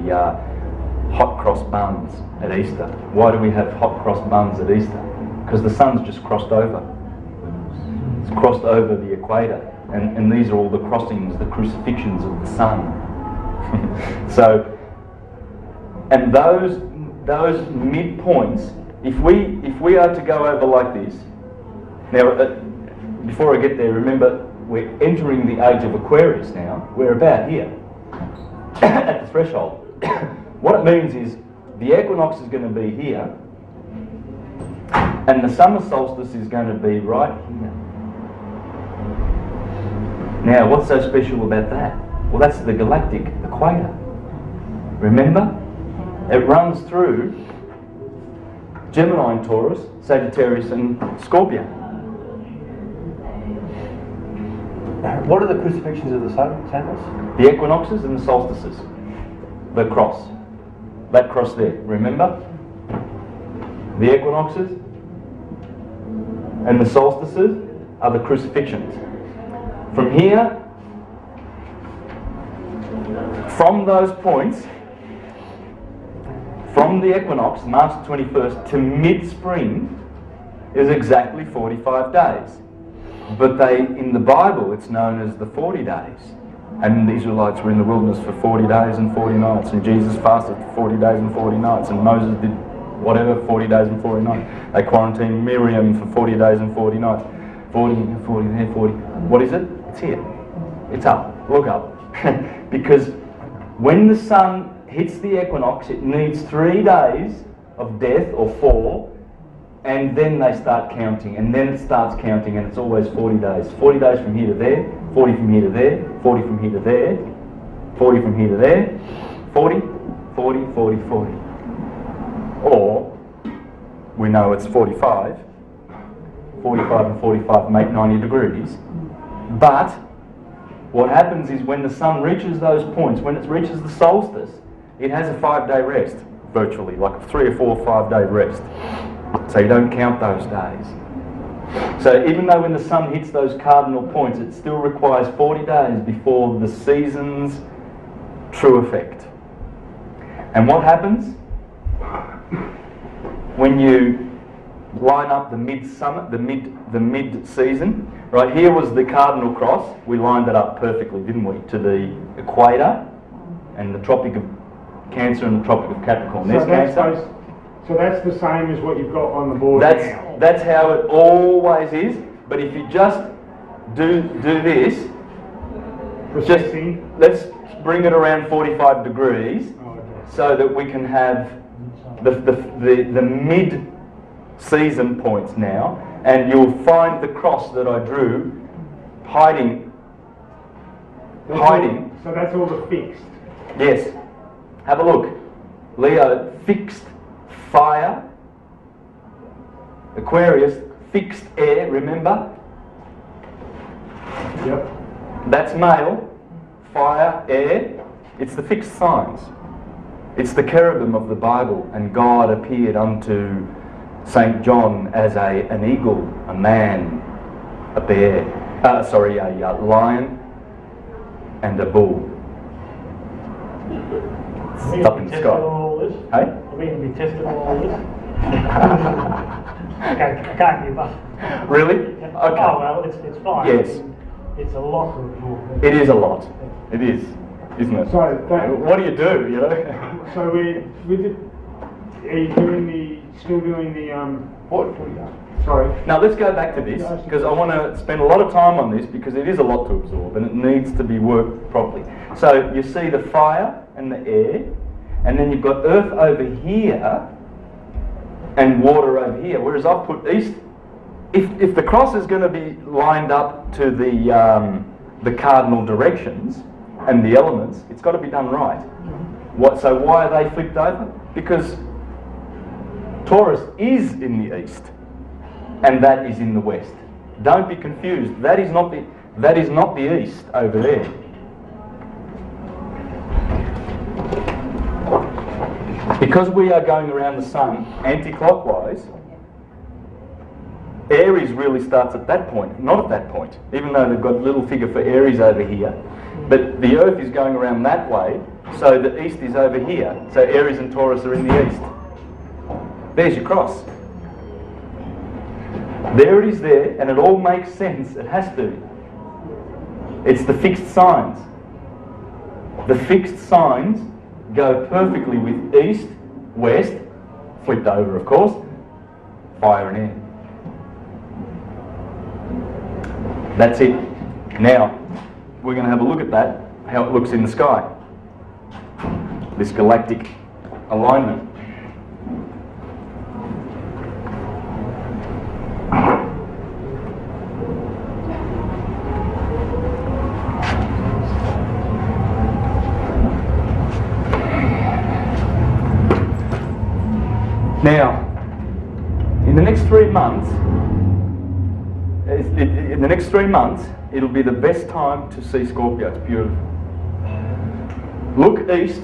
hot cross buns at Easter. Why do we have hot cross buns at Easter? Because the sun's just crossed over. It's crossed over the equator, and these are all the crossings, the crucifixions of the sun. So, and those midpoints, if we are to go over like this, now before I get there, remember we're entering the age of Aquarius now. We're about here at the threshold. What it means is the equinox is going to be here, and the summer solstice is going to be right here. Now, what's so special about that? Well, that's the galactic equator. Remember? It runs through Gemini and Taurus, Sagittarius and Scorpio. What are the crucifixions of the sun, Santos? The equinoxes and the solstices. The cross. That cross there, remember? The equinoxes and the solstices are the crucifixions. From here, from those points, from the equinox, March 21st, to mid-spring is exactly 45 days. But in the Bible, it's known as the 40 days. And the Israelites were in the wilderness for 40 days and 40 nights, and Jesus fasted for 40 days and 40 nights, and Moses did whatever, 40 days and 40 nights. They quarantined Miriam for 40 days and 40 nights. 40 and 40 there, 40. What is it? It's here. It's up. Look up. Because when the sun hits the equinox, it needs 3 days of death, or 4, and then they start counting, and then it starts counting, and it's always 40 days. 40 days from here to there, 40 from here to there, 40 from here to there, 40 from here to there, 40, 40, 40, 40. Or, we know it's 45. 45 and 45 make 90 degrees. But what happens is when the sun reaches those points, when it reaches the solstice, it has a 5-day rest, virtually, like a 3 or 4 5-day rest. So you don't count those days. So even though when the sun hits those cardinal points, it still requires 40 days before the season's true effect. And what happens when you line up the mid-summer, the mid-season? Right, here was the cardinal cross. We lined it up perfectly, didn't we, to the equator and the Tropic of Cancer and the Tropic of Capricorn. There's Cancer. So that's the same as what you've got on the board now. That's how it always is. But if you just do this, let's bring it around 45 degrees, so that we can have the mid-season points now, and you'll find the cross that I drew hiding. So that's all the fixed. Yes. Have a look. Leo, fixed fire. Aquarius, fixed air, remember? Yep. That's male. Fire, air. It's the fixed signs. It's the cherubim of the Bible, and God appeared unto St. John as an eagle, a man, a bear, a lion, and a bull. Up in the sky. All this? Hey? Are we going to be testing all this? I can't give up. Really? Okay. Oh well, it's fine. Yes. It's a lot to absorb. It is a lot. It is, isn't it? So, What do you do, you know? so we're with it. Are you still doing the What? Sorry. Now let's go back to this, because I want to spend a lot of time on this, because it is a lot to absorb and it needs to be worked properly. So you see the fire and the air, and then you've got earth over here and water over here, whereas I've put east. If the cross is going to be lined up to the cardinal directions and the elements, it's got to be done right. So why are they flipped over? Because Taurus is in the east, and that is in the west. Don't be confused. That is not the east over there. Because we are going around the sun anti-clockwise, Aries really starts at that point, not at that point, even though they've got a little figure for Aries over here. But the Earth is going around that way, so the east is over here. So Aries and Taurus are in the east. There's your cross. There it is there, and it all makes sense. It has to. It's the fixed signs. The fixed signs go perfectly with east, west, flipped over of course, fire and air. That's it. Now, we're going to have a look at that, how it looks in the sky. This galactic alignment. Now, in the next 3 months, it'll be the best time to see Scorpio. It's beautiful. Look east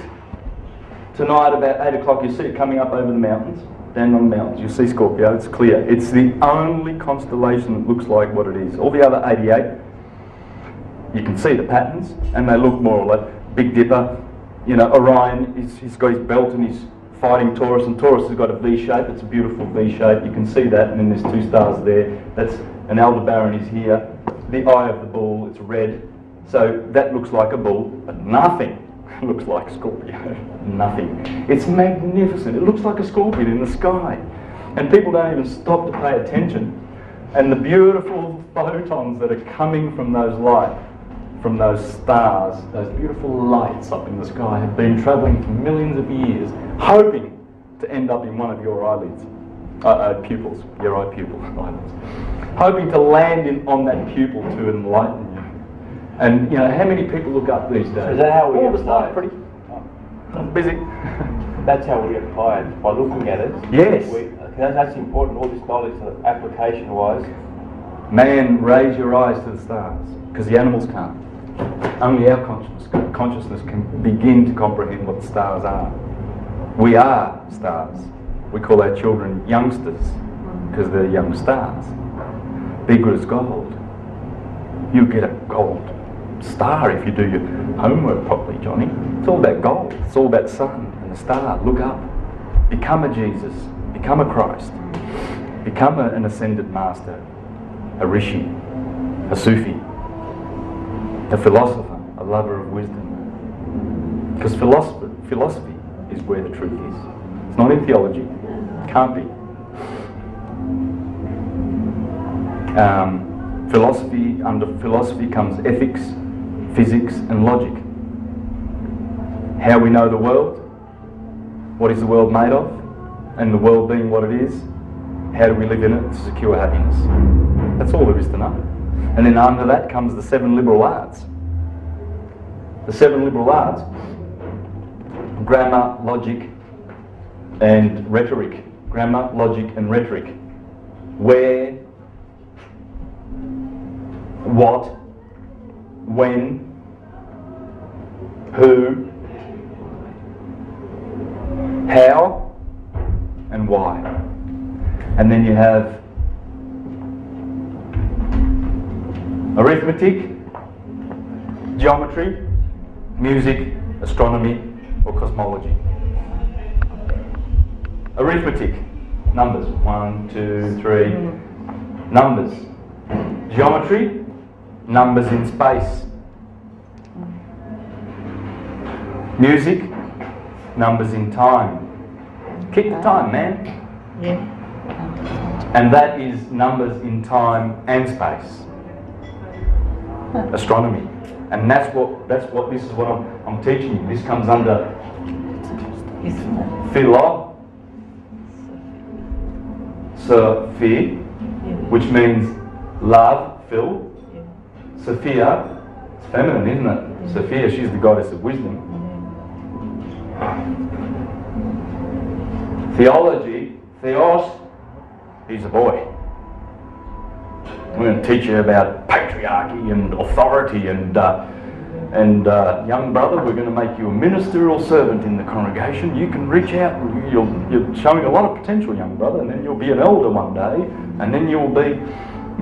tonight about 8 o'clock. You see it coming up over the mountains, down on the mountains. You see Scorpio. It's clear. It's the only constellation that looks like what it is. All the other 88, you can see the patterns, and they look more or less. Big Dipper, you know, Orion. He's got his belt and he's fighting Taurus, and Taurus has got a V shape. It's a beautiful V shape. You can see that, and then there's 2 stars there. That's an Aldebaran is here. The eye of the bull, it's red. So that looks like a bull, but nothing looks like Scorpio. Nothing. It's magnificent. It looks like a scorpion in the sky. And people don't even stop to pay attention. And the beautiful photons that are coming from those lights, from those stars, those beautiful lights up in the sky, have been travelling for millions of years, hoping to end up in one of your eyelids, pupils, your eye pupil, eyelids, hoping to land on that pupil to enlighten you. And you know, how many people look up these days? Is that how we All get the stuff fired? pretty busy. That's how we get fired, by looking at it. Yes. That's important, all this knowledge, application-wise. Man, raise your eyes to the stars, because the animals can't. Only our consciousness can begin to comprehend what the stars are. We are stars. We call our children youngsters, because they're young stars. Bigger as gold. You get a gold star if you do your homework properly, Johnny. It's all about gold. It's all about sun and the star. Look up. Become a Jesus. Become a Christ. Become an ascended master. A rishi. A Sufi. A philosopher. A lover of wisdom. Because philosophy is where the truth is. It's not in theology. It can't be. Under philosophy comes ethics, physics and logic. How we know the world, what is the world made of, and the world being what it is, how do we live in it to secure happiness. That's all there is to know. And then under that comes the 7 liberal arts. The 7 liberal arts: grammar, logic and rhetoric. Grammar, logic and rhetoric. Where, what, when, who, how and why. And then you have arithmetic, geometry, music, astronomy, or cosmology. Arithmetic, numbers, 1, 2, 3, numbers. Geometry, numbers in space. Music, numbers in time. Keep the time, man. Yeah. And that is numbers in time and space. Astronomy. And this is what I'm teaching you. This comes under philosophy, which means love, Phil. Sophia, it's feminine, isn't it? Sophia, she's the goddess of wisdom. Theology, Theos, he's a boy. We're going to teach you about patriarchy and authority and young brother, we're going to make you a ministerial servant in the congregation. You can reach out, and you're showing a lot of potential, young brother, and then you'll be an elder one day, and then you'll be,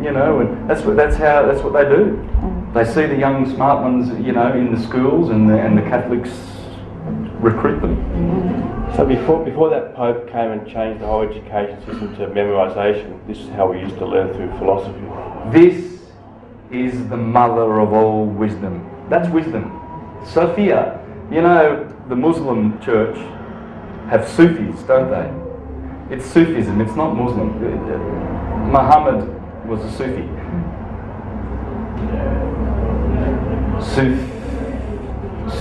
and that's what they do. They see the young smart ones, in the schools, and the Catholics recruit them. So before that Pope came and changed the whole education system to memorisation, this is how we used to learn through philosophy. This is the mother of all wisdom. That's wisdom. Sophia, the Muslim church have Sufis, don't they? It's Sufism, it's not Muslim. Muhammad was a Sufi.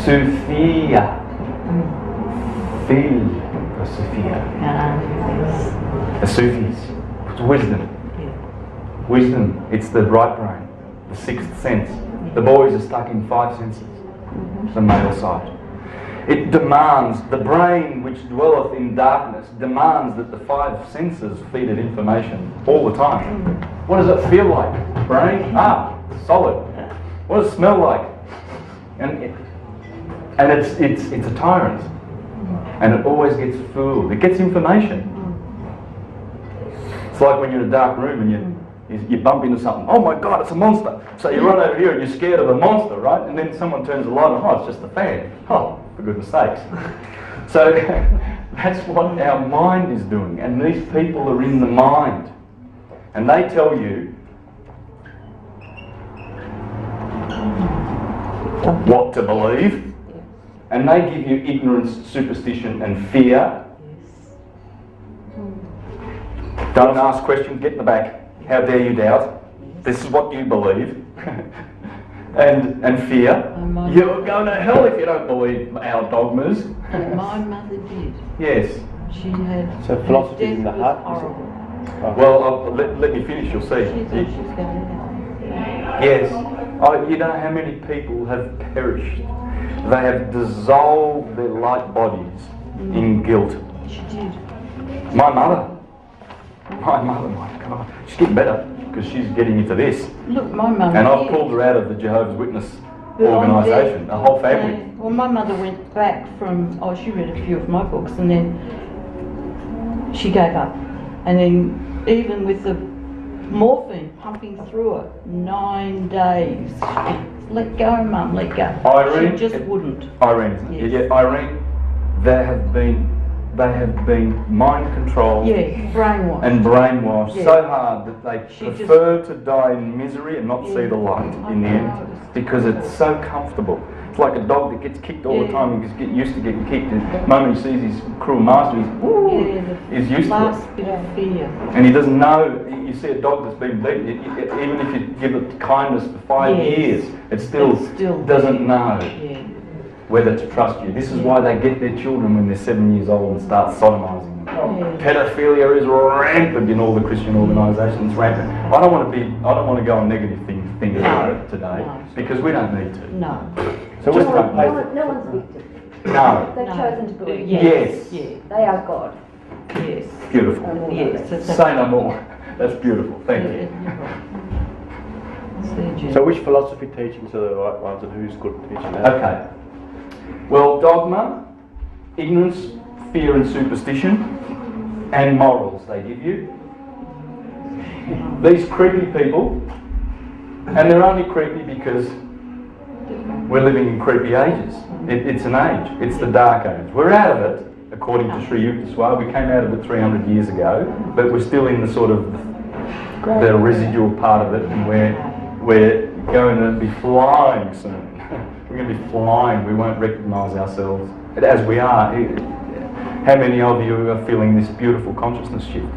Sophia. Sophia. The Sufis. It's wisdom. Wisdom, it's the right brain, the sixth sense. The boys are stuck in 5 senses, the male side. It demands, the brain which dwelleth in darkness, demands that the 5 senses feed it information all the time. What does it feel like? Brain? Solid. What does it smell like? And it's a tyrant. And it always gets fooled. It gets information. It's like when you're in a dark room and you bump into something. Oh my God, it's a monster. So you run over here and you're scared of a monster, right? And then someone turns the light on. Oh, it's just a fan. Oh, for goodness sakes. So that's what our mind is doing. And these people are in the mind. And they tell you what to believe. And they give you ignorance, superstition and fear. Don't ask questions, get in the back. How dare you doubt? This is what you believe. and fear. You're going to hell if you don't believe our dogmas. My mother did. Yes. She had. So philosophy in the heart. Horrible. Well, let me finish, you'll see. She thought she was going to die. Yes. Oh, you know how many people have perished? They have dissolved their light bodies in guilt. She did. My mother, my God, she's getting better because she's getting into this. Look, my mum. And I've pulled her out of the Jehovah's Witness organisation, the whole family. Well, my mother went back from, she read a few of my books and then she gave up. And then even with the morphine pumping through her, 9 days. Let go, Mum, let go. Irene, she just wouldn't. Irene, Yes. Irene, they have been mind controlled. Yeah, brainwashed. And brainwashed Yeah. so hard that they prefer to die in misery and not see the light in the end because it's so comfortable. It's like a dog that gets kicked all the time. He just get used to getting kicked. The moment he sees his cruel master, he's used to it. Last bit of fear. And he doesn't know. You see a dog that's been beaten, even if you give it kindness for 5 years, it still doesn't know whether to trust you. This is why they get their children when they're 7 years old and start sodomising them. Pedophilia is rampant in all the Christian organisations. Rampant. I don't want to go on negative things about it today because we don't need to. No. So Just what's No one's victim. No. They've chosen to believe. Yes. Yeah. They are God. Yes. Beautiful. Yes. Say no more. That's beautiful. Thank you. So which philosophy teachings are the right ones and who's good at teaching that? Okay. Well, dogma, ignorance, fear and superstition, and morals they give you. These creepy people, and they're only creepy because we're living in creepy ages. It's an age. It's the dark age. We're out of it, according to Sri Yukteswar. We came out of it 300 years ago, but we're still in the sort of the residual part of it, and we're going to be flying soon. We're going to be flying. We won't recognise ourselves as we are. How many of you are feeling this beautiful consciousness shift,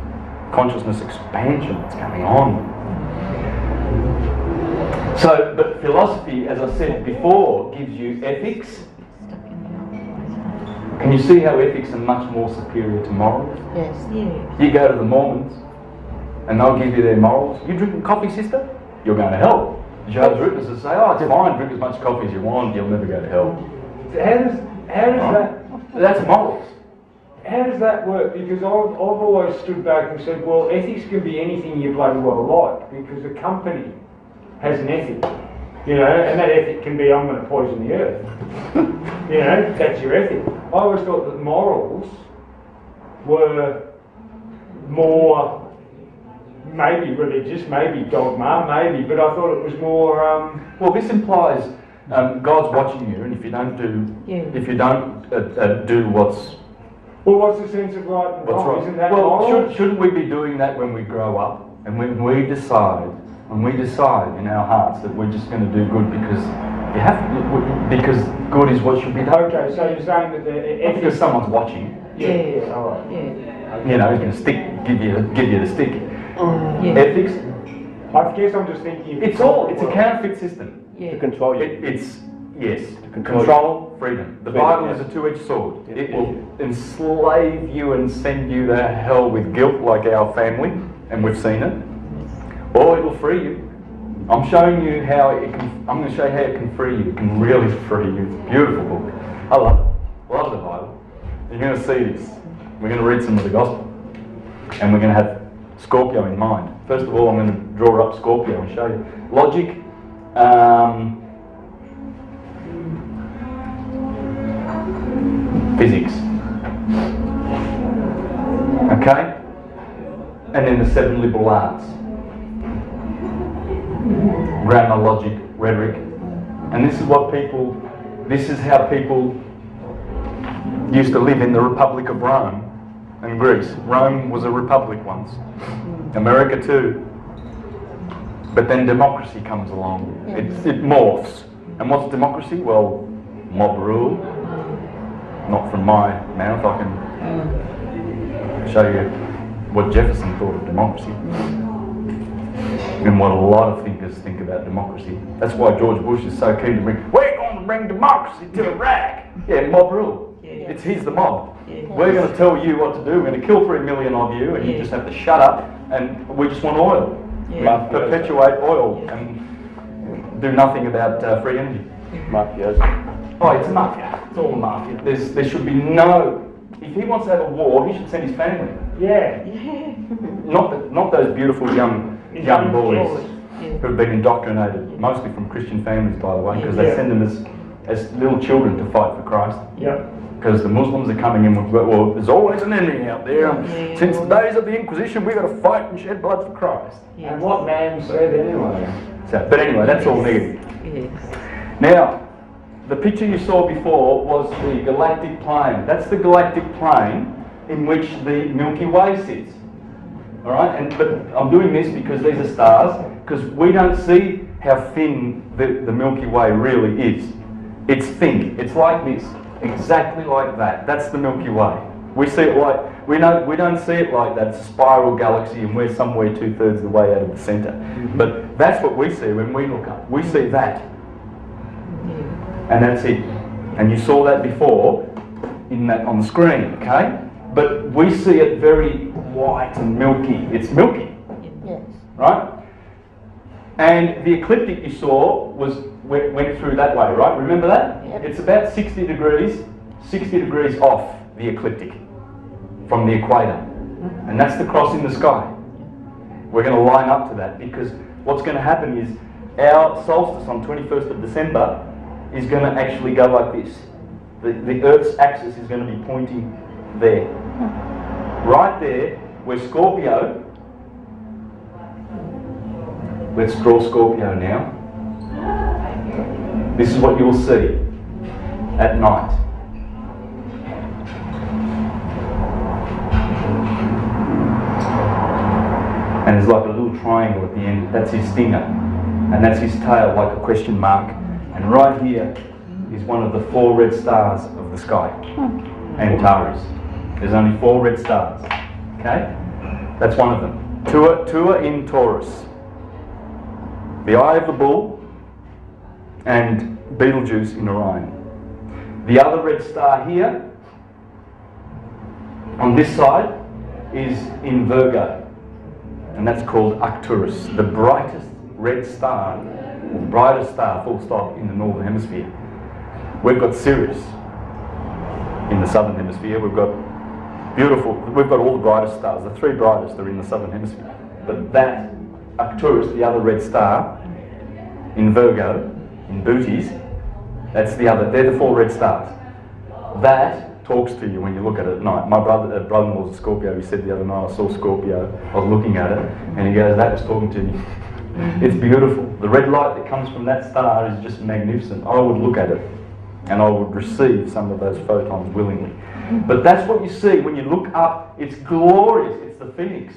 consciousness expansion that's coming on? So, but philosophy, as I said before, gives you ethics. Can you see how ethics are much more superior to morals? Yes. Yeah. You go to the Mormons, and they'll give you their morals. You drinking coffee, sister? You're going to hell. Jehovah's Witnesses say, oh, it's fine, drink as much coffee as you want, you'll never go to hell. So how does that? That's morals. How does that work? Because I've always stood back and said, well, ethics can be anything you bloody well like, because a company has an ethic, you know, and that ethic can be, I'm going to poison the earth. You know, that's your ethic. I always thought that morals were more, maybe religious, maybe dogma, maybe, but I thought it was more. Well, this implies God's watching you, and if you don't do, do what's the sense of right and wrong? right. Isn't that well, moral? shouldn't we be doing that when we grow up, and when we decide in our hearts that we're just going to do good because you have to, because good is what should be done. Okay, so you're saying that the Not because someone's watching. Yeah. All right. Yeah. You know, he's going to give you the stick. Yeah. Ethics. I guess I'm just thinking. It's a counterfeit system. Yeah. To control you. It's yes, control freedom. The Freedom, Bible yeah. is a two-edged sword. Yeah. It will enslave you and send you to hell with guilt, like our family, and we've seen it. Or it will free you. I'm showing you how it can. I'm going to show you how it can free you. It can really free you. It's a beautiful book. I love it. Love the Bible. You're going to see this. We're going to read some of the Gospel, and we're going to have Scorpio in mind. First of all, I'm going to draw up Scorpio and show you logic. Physics. Okay? And then the 7 liberal arts. Grammar, logic, rhetoric. And this is how people used to live in the Republic of Rome and Greece. Rome was a republic once. America too. But then democracy comes along. It morphs. And what's democracy? Well, mob rule. Not from my mouth. I can show you what Jefferson thought of democracy. And what a lot of thinkers think about democracy. That's why George Bush is so keen to we're going to bring democracy to Iraq. Yeah, mob rule. Yeah. He's the mob. Yeah. We're going to tell you what to do. We're going to kill 3 million of you, and you just have to shut up, and we just want oil. Yeah. Perpetuate oil and do nothing about free energy. Mafioso. Oh, it's a mafia. It's all a mafia. There should be no. If he wants to have a war, he should send his family. Yeah. Not those beautiful young boys Yeah. who have been indoctrinated, mostly from Christian families, by the way, because they send them as little children to fight for Christ. Yep. Because the Muslims are coming in with, well, there's always an enemy out there. Yeah. Since the days of the Inquisition, we've got to fight and shed blood for Christ. Yeah. And what man said anyway? So, but anyway, that's all negative. Yes. Now, the picture you saw before was the galactic plane. That's the galactic plane in which the Milky Way sits. All right, but I'm doing this because these are stars, because we don't see how thin the Milky Way really is. It's thin. It's like this, exactly like that. That's the Milky Way. We see it like we don't see it like that. It's a spiral galaxy, and we're somewhere 2/3 of the way out of the centre. But that's what we see when we look up. We see that. And that's it. And you saw that before on the screen, okay? But we see it very white and milky. It's milky, Yes. right? And the ecliptic you saw went through that way, right? Remember that? Yep. It's about 60 degrees off the ecliptic from the equator. And that's the cross in the sky. We're going to line up to that, because what's going to happen is our solstice on 21st of December is going to actually go like this. The Earth's axis is going to be pointing there. Right there, where Scorpio, let's draw Scorpio now. This is what you will see at night. And there's like a little triangle at the end, that's his stinger. And that's his tail, like a question mark. And right here is one of the 4 red stars of the sky, Antares. There's only 4 red stars, okay? That's one of them. Tua in Taurus, the Eye of the Bull, and Betelgeuse in Orion. The other red star here, on this side, is in Virgo, and that's called Arcturus, the brightest red star, or brightest star, full stop, in the northern hemisphere. We've got Sirius in the southern hemisphere. We've got all the brightest stars. The 3 brightest are in the southern hemisphere. But that Arcturus, the other red star, in Virgo, in Bootes, that's the other. They're the 4 red stars. That talks to you when you look at it at night. My brother-in-law's a Scorpio. He said the other night, I saw Scorpio. I was looking at it, and he goes, that was talking to me. It's beautiful. The red light that comes from that star is just magnificent. I would look at it, and I would receive some of those photons willingly. But that's what you see when you look up. It's glorious. It's the Phoenix.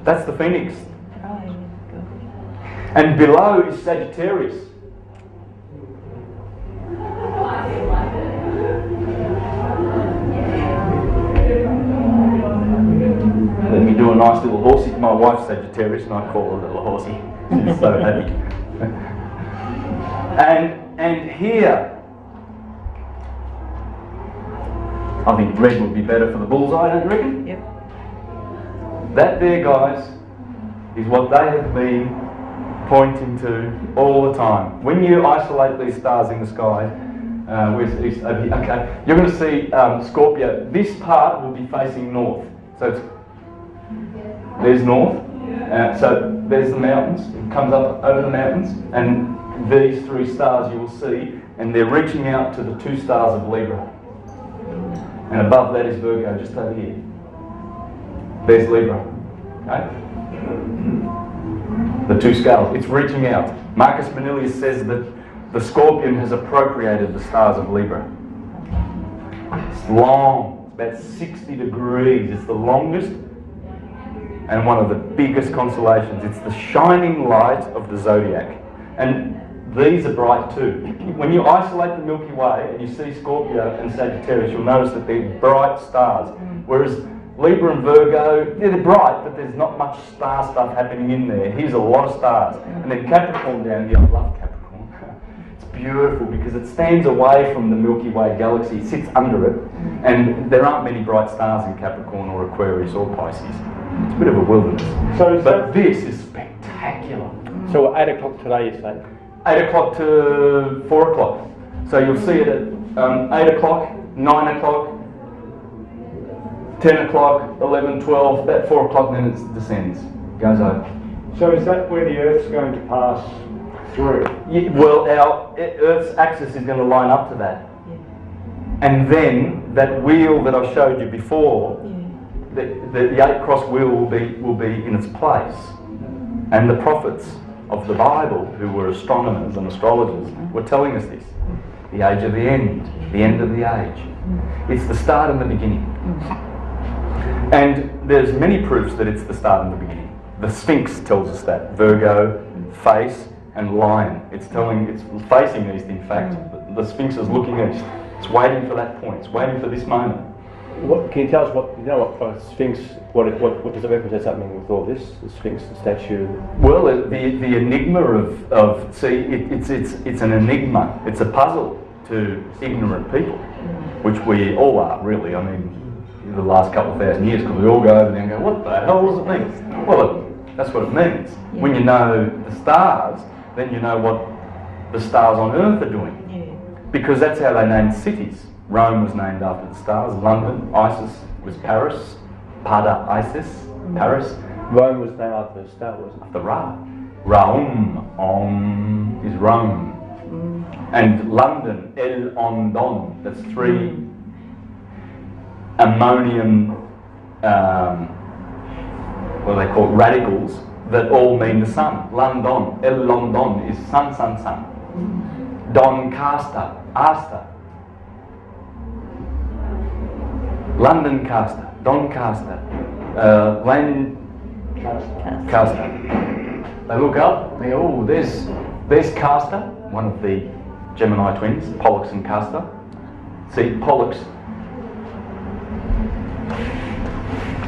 That's the Phoenix. And below is Sagittarius. Let me do a nice little horsey. My wife's Sagittarius and I call her a little horsey. She's so happy. And here, I think red would be better for the bullseye, don't you reckon? Yep. That there, guys, is what they have been pointing to all the time. When you isolate these stars in the sky, okay, you're going to see Scorpio. This part will be facing north. So there's north. So there's the mountains. It comes up over the mountains, and these 3 stars you will see, and they're reaching out to the 2 stars of Libra. And above that is Virgo, just over here. There's Libra. Okay? The 2 scales. It's reaching out. Marcus Manilius says that the Scorpion has appropriated the stars of Libra. It's long. It's about 60 degrees. It's the longest and one of the biggest constellations. It's the shining light of the zodiac. And these are bright too. When you isolate the Milky Way and you see Scorpio and Sagittarius, you'll notice that they're bright stars. Whereas Libra and Virgo, they're bright, but there's not much star stuff happening in there. Here's a lot of stars. And then Capricorn down here, I love Capricorn. It's beautiful because it stands away from the Milky Way galaxy. It sits under it. And there aren't many bright stars in Capricorn or Aquarius or Pisces. It's a bit of a wilderness. But this is spectacular. So 8 o'clock today, you say? 8 o'clock to 4 o'clock. So you'll see it at 8 o'clock, 9 o'clock, 10 o'clock, 11, 12, about 4 o'clock, then it descends, goes over. So is that where the Earth's going to pass through? Yeah, well, our Earth's axis is going to line up to that. And then that wheel that I showed you before, the 8 cross wheel will be in its place. And the prophets of the Bible, who were astronomers and astrologers, were telling us this. The age of the end of the age. It's the start and the beginning. And there's many proofs that it's the start and the beginning. The Sphinx tells us that. Virgo, face, and lion. It's facing east, in fact. The Sphinx is looking east. It's waiting for that point. It's waiting for this moment. What can you tell us? What Sphinx? What does it represent? Something with all this? The Sphinx, the statue. Well, the enigma of it's an enigma. It's a puzzle to ignorant people, which we all are really. I mean, in the last couple of thousand years, because we all go over there and go, what the hell does it mean? Well, that's what it means. Yeah. When you know the stars, then you know what the stars on Earth are doing. Yeah. Because that's how they named cities. Rome was named after the stars. London, Isis was Paris. Pada, Isis, Paris. Rome was named after the star, wasn't it? After Ra. Raum, Om is Rome. And London, El Ondon, that's 3 ammonium, what do they call it, radicals that all mean the sun. London, El London is sun, sun, sun. Doncaster, Asta. London Caster, Doncaster, Lancaster. They look up, they go, oh, there's Castor, one of the Gemini twins, Pollux and Castor. See, Pollux.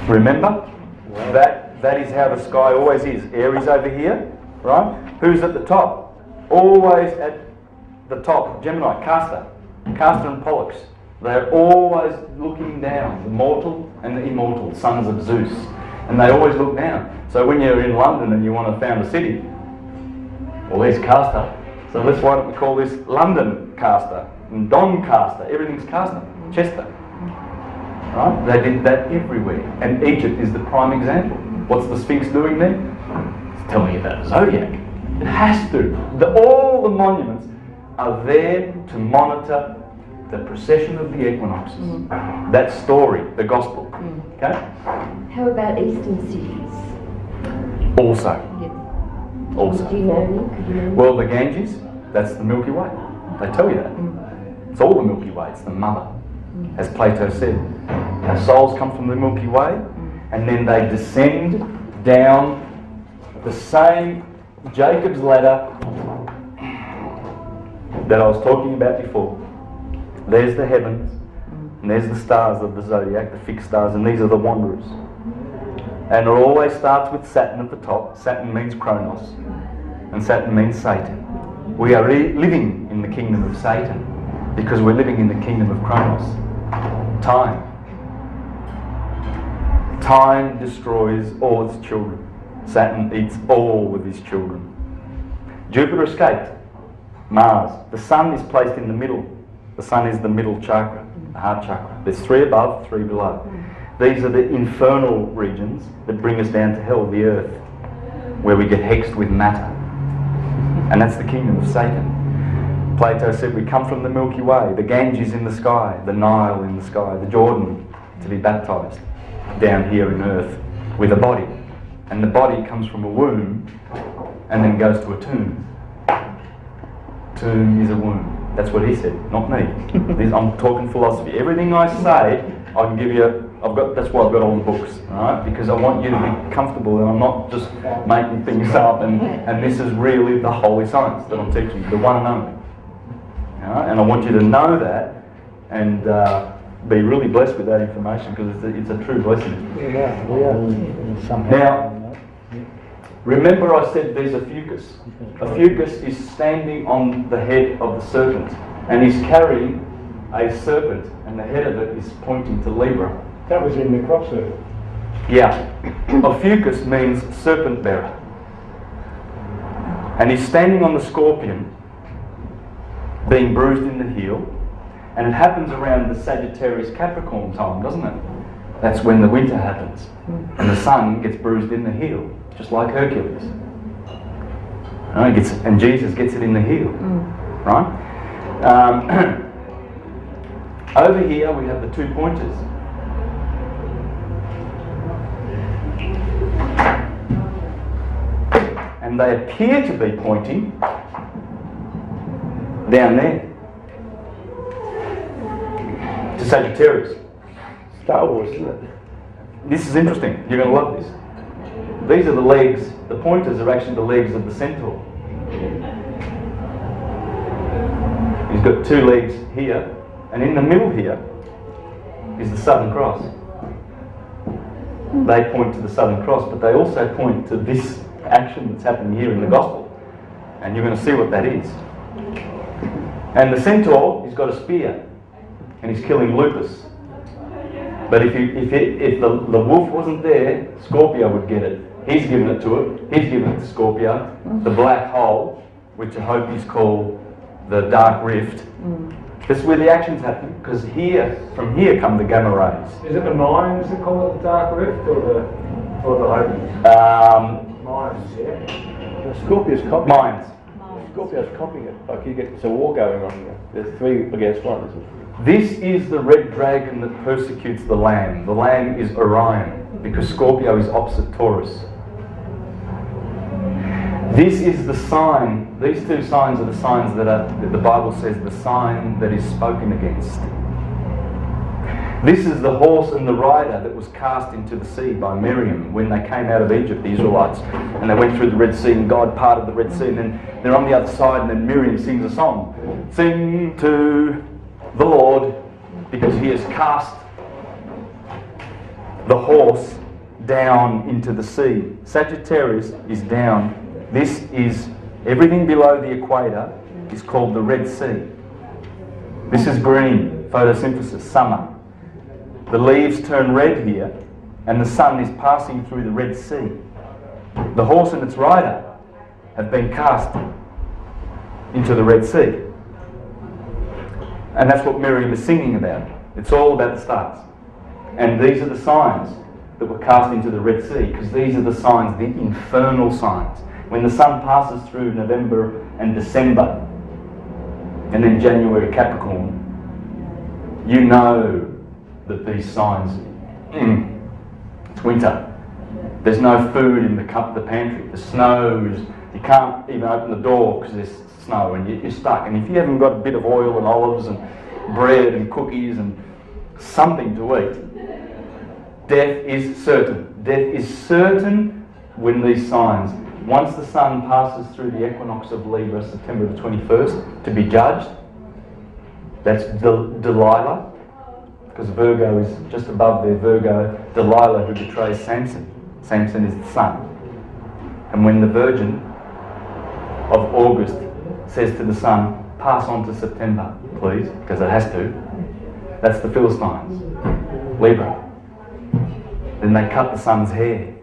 Remember? That is how the sky always is. Aries over here, right? Who's at the top? Always at the top, Gemini, Castor and Pollux. They're always looking down, the mortal and the immortal, sons of Zeus. And they always look down. So when you're in London and you want to found a city, well, there's Castor. So why don't we call this London Castor and Doncaster? Everything's Castor, Chester. Right? They did that everywhere. And Egypt is the prime example. What's the Sphinx doing there? It's telling you about the zodiac. It has to. All the monuments are there to monitor the precession of the equinoxes. That story, the gospel. Okay? How about eastern cities? Also. Do you know them? Could you know them? Well, the Ganges, that's the Milky Way. They tell you that. It's all the Milky Way. It's the mother. As Plato said, our souls come from the Milky Way, and then they descend down the same Jacob's ladder that I was talking about before. There's the heavens, and there's the stars of the zodiac, the fixed stars, and these are the wanderers. And it always starts with Saturn at the top. Saturn means Kronos, and Saturn means Satan. We are living in the kingdom of Satan because we're living in the kingdom of Kronos. Time. Time destroys all its children. Saturn eats all of his children. Jupiter escaped. Mars. The sun is placed in the middle. The sun is the middle chakra, the heart chakra. There's 3 above, 3 below. These are the infernal regions that bring us down to hell, the earth, where we get hexed with matter. And that's the kingdom of Satan. Plato said we come from the Milky Way, the Ganges in the sky, the Nile in the sky, the Jordan to be baptized down here in earth with a body. And the body comes from a womb and then goes to a tomb. Tomb is a womb. That's what he said, not me. I'm talking philosophy. Everything I say, I can give you. That's why I've got all the books, right? Because I want you to be comfortable, and I'm not just making things up. And this is really the holy science that I'm teaching, the one and only. Right? And I want you to know that, and be really blessed with that information because it's a true blessing. Now, remember I said there's a fucus. A fucus is standing on the head of the serpent, and he's carrying a serpent, and the head of it is pointing to Libra. That was in the crop circle. Yeah. A fucus means serpent bearer. And he's standing on the scorpion, being bruised in the heel, and it happens around the Sagittarius Capricorn time, doesn't it? That's when the winter happens, and the sun gets bruised in the heel, just like Hercules. And Jesus gets it in the heel, right? Over here we have the 2 pointers. And they appear to be pointing down there to Sagittarius. Star Wars, isn't it? This is interesting. You're going to love this. These are the legs. The pointers are actually the legs of the centaur. He's got 2 legs here, and in the middle here is the Southern Cross. They point to the Southern Cross, but they also point to this action that's happening here in the Gospel. And you're going to see what that is. And the centaur, he's got a spear, and he's killing Lupus. But if the wolf wasn't there, Scorpio would get it. He's given it to it. He's given it to Scorpio. The black hole, which I hope is called the dark rift. This is where the action's happening, because from here come the gamma rays. Is it the Mayans that call it the dark rift, or the Hopis? Mayans, yeah. Scorpio's copying Mines. Scorpio's copying it. Like it's a war going on here. There's 3 against 1. This is the red dragon that persecutes the Lamb. The Lamb is Orion, because Scorpio is opposite Taurus. This is the sign, these two signs are the signs that the Bible says the sign that is spoken against. This is the horse and the rider that was cast into the sea by Miriam when they came out of Egypt, the Israelites, and they went through the Red Sea, and God parted the Red Sea, and then they're on the other side, and then Miriam sings a song. Sing to the Lord, because he has cast the horse down into the sea. Sagittarius is down. This is everything below the equator is called the Red Sea. This is green, photosynthesis, summer. The leaves turn red here, and the sun is passing through the Red Sea. The horse and its rider have been cast into the Red Sea. And that's what Miriam is singing about. It's all about the stars. And these are the signs that were cast into the Red Sea, because these are the signs, the infernal signs. When the sun passes through November and December, and then January Capricorn, you know that these signs, it's winter. There's no food in the pantry. The snow is, you can't even open the door because there's snow and you're stuck. And if you haven't got a bit of oil and olives and bread and cookies and something to eat, death is certain. Death is certain when these signs, once the sun passes through the equinox of Libra, September the 21st, to be judged, that's Delilah, because Virgo is just above there, Virgo, Delilah who betrays Samson. Samson is the sun. And when the Virgin of August says to the sun, pass on to September, please, because it has to, that's the Philistines, Libra. Then they cut the sun's hair.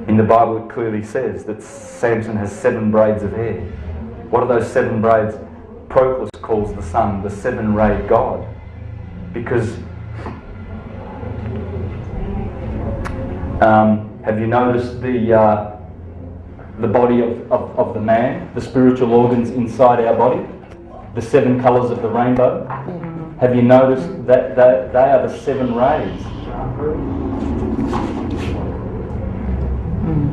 In the Bible it clearly says that Samson has 7 braids of hair. What are those 7 braids? Proclus calls the sun the 7-rayed God. Because have you noticed the body of the man, the spiritual organs inside our body, the 7 colours of the rainbow? Have you noticed that they are the 7 rays?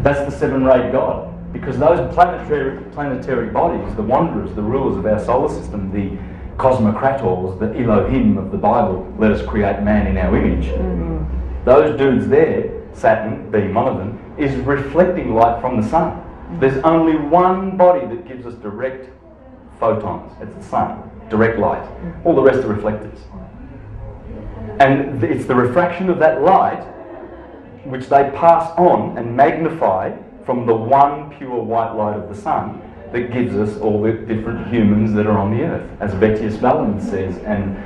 That's the 7-rayed God, because those planetary bodies, the wanderers, the rulers of our solar system, the cosmocrators, the Elohim of the Bible, let us create man in our image. Those dudes there, Saturn being one of them, is reflecting light from the sun. There's only one body that gives us direct photons. It's the sun, direct light. All the rest are reflectors. And it's the refraction of that light which they pass on and magnify from the one pure white light of the sun that gives us all the different humans that are on the earth, as Vettius Valens says, and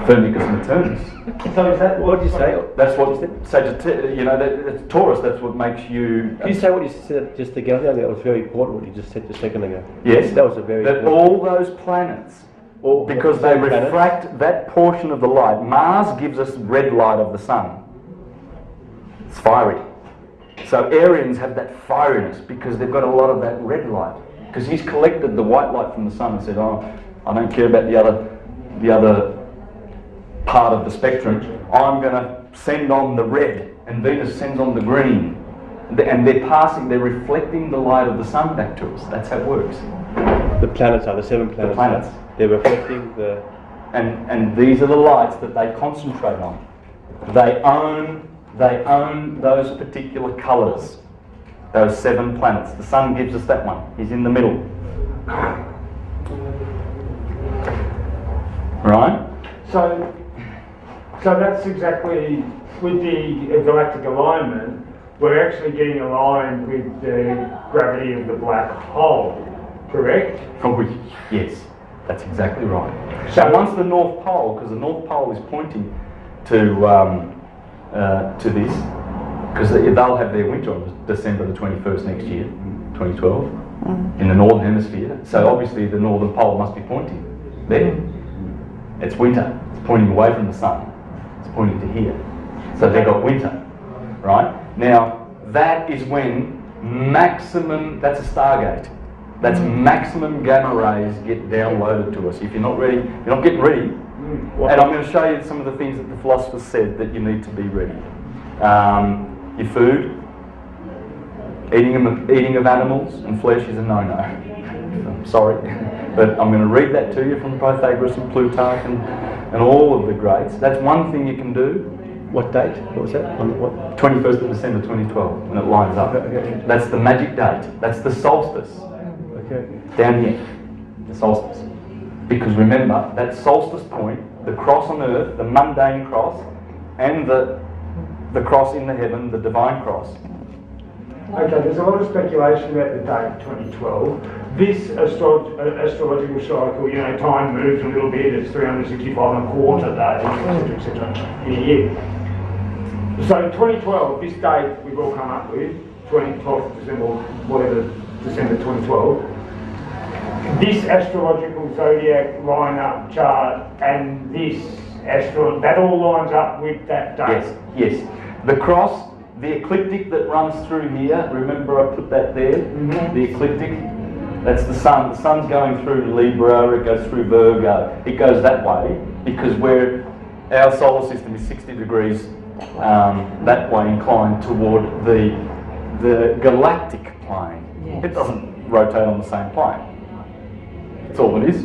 Firmicus Maternus. So is that, what did you say? That's what Sagittarius, that's Taurus, that's what makes you... Can you say what you said just again? I think that was very important what you just said a second ago. Yes. That was a very... That all those planets, because they refract that portion of the light. Mars gives us red light of the sun. It's fiery. So Aryans have that fieriness because they've got a lot of that red light. Because he's collected the white light from the sun and said, oh, I don't care about the other part of the spectrum. I'm going to send on the red, and Venus sends on the green. And they're reflecting the light of the sun back to us. That's how it works. The planets are, the 7 planets. The planets. They're reflecting the... And these are the lights that they concentrate on. They own those particular colours. Those 7 planets. The sun gives us that one. He's in the middle. Right? So that's exactly, with the galactic alignment, we're actually getting aligned with the gravity of the black hole, correct? Oh, yes, that's exactly right. So once the North Pole, because the North Pole is pointing to this, because they'll have their winter on December the 21st next year, 2012, in the Northern Hemisphere. So obviously the Northern Pole must be pointing there. It's winter. It's pointing away from the sun. It's pointing to here. So they've got winter, right? Now, that is when maximum, that's a Stargate. That's maximum gamma rays get downloaded to us. If you're not ready, if you're not getting ready, And I'm going to show you some of the things that the philosophers said that you need to be ready. Your food, eating of animals and flesh is a no-no. I'm sorry, but I'm going to read that to you from Pythagoras and Plutarch and all of the greats. That's one thing you can do. What date? What was that? On what? 21st of December 2012, when it lines up. Okay. That's the magic date. That's the solstice. Okay. Down here, the solstice. Because remember, that solstice point, the cross on earth, the mundane cross, and the cross in the heaven, the divine cross. Okay, there's a lot of speculation about the date 2012. This astrological cycle, you know, time moves a little bit, it's 365 and a quarter days, etc., in a year. So 2012, this date we've all come up with, 12th of December, whatever, December 2012, this astrological zodiac lineup chart and this that all lines up with that date. Yes. The cross, the ecliptic that runs through here, remember I put that there? Mm-hmm. The ecliptic, that's the sun. The sun's going through Libra, it goes through Virgo. It goes that way because our solar system is 60 degrees that way inclined toward the galactic plane. Yes. It doesn't rotate on the same plane. That's all it is.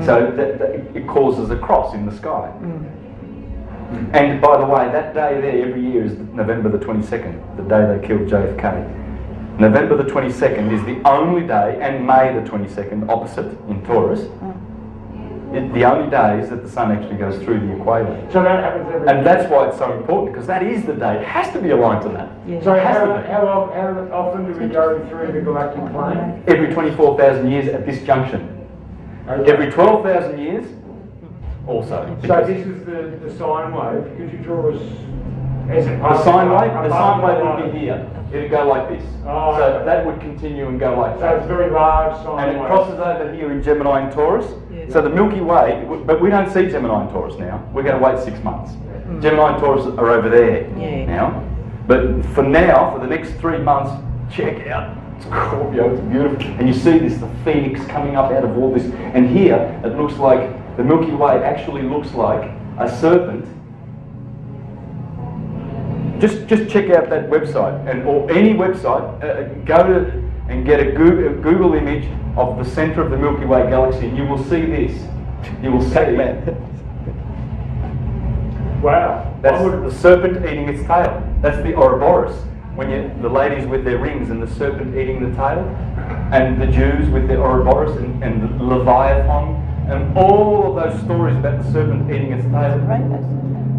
So that it causes a cross in the sky. And by the way, that day there every year is November the 22nd, the day they killed JFK. November the 22nd is the only day, and May the 22nd, opposite in Taurus, the only days that the sun actually goes through the equator. So that happens every And that's why it's so important, because that is the day. It has to be aligned to that. Yeah. So how often do we go through the galactic plane? Every 24,000 years at this junction. Okay. Every 12,000 years also. So this is the sine wave. Could you draw us as it The sine wave above would be here. It'd go like this. Oh, So okay. that would continue and go like So that. it's very large sine And it wave. crosses over here in Gemini and Taurus. Yeah. So the Milky Way, but we don't see Gemini and Taurus now. We're going to wait 6 months. Gemini and Taurus are over there now. But for now, for the next 3 months, check out Scorpio, it's beautiful. And you see this, the phoenix coming up out of all this. And here, it looks like, the Milky Way actually looks like a serpent. Just check out that website, or any website, go to and get a Google image of the centre of the Milky Way galaxy, and you will see this. You will see Wow. that's the serpent eating its tail. That's the Ouroboros. When the ladies with their rings and the serpent eating the tail, and the Jews with their Ouroboros and the Leviathan, and all of those stories about the serpent eating its tail.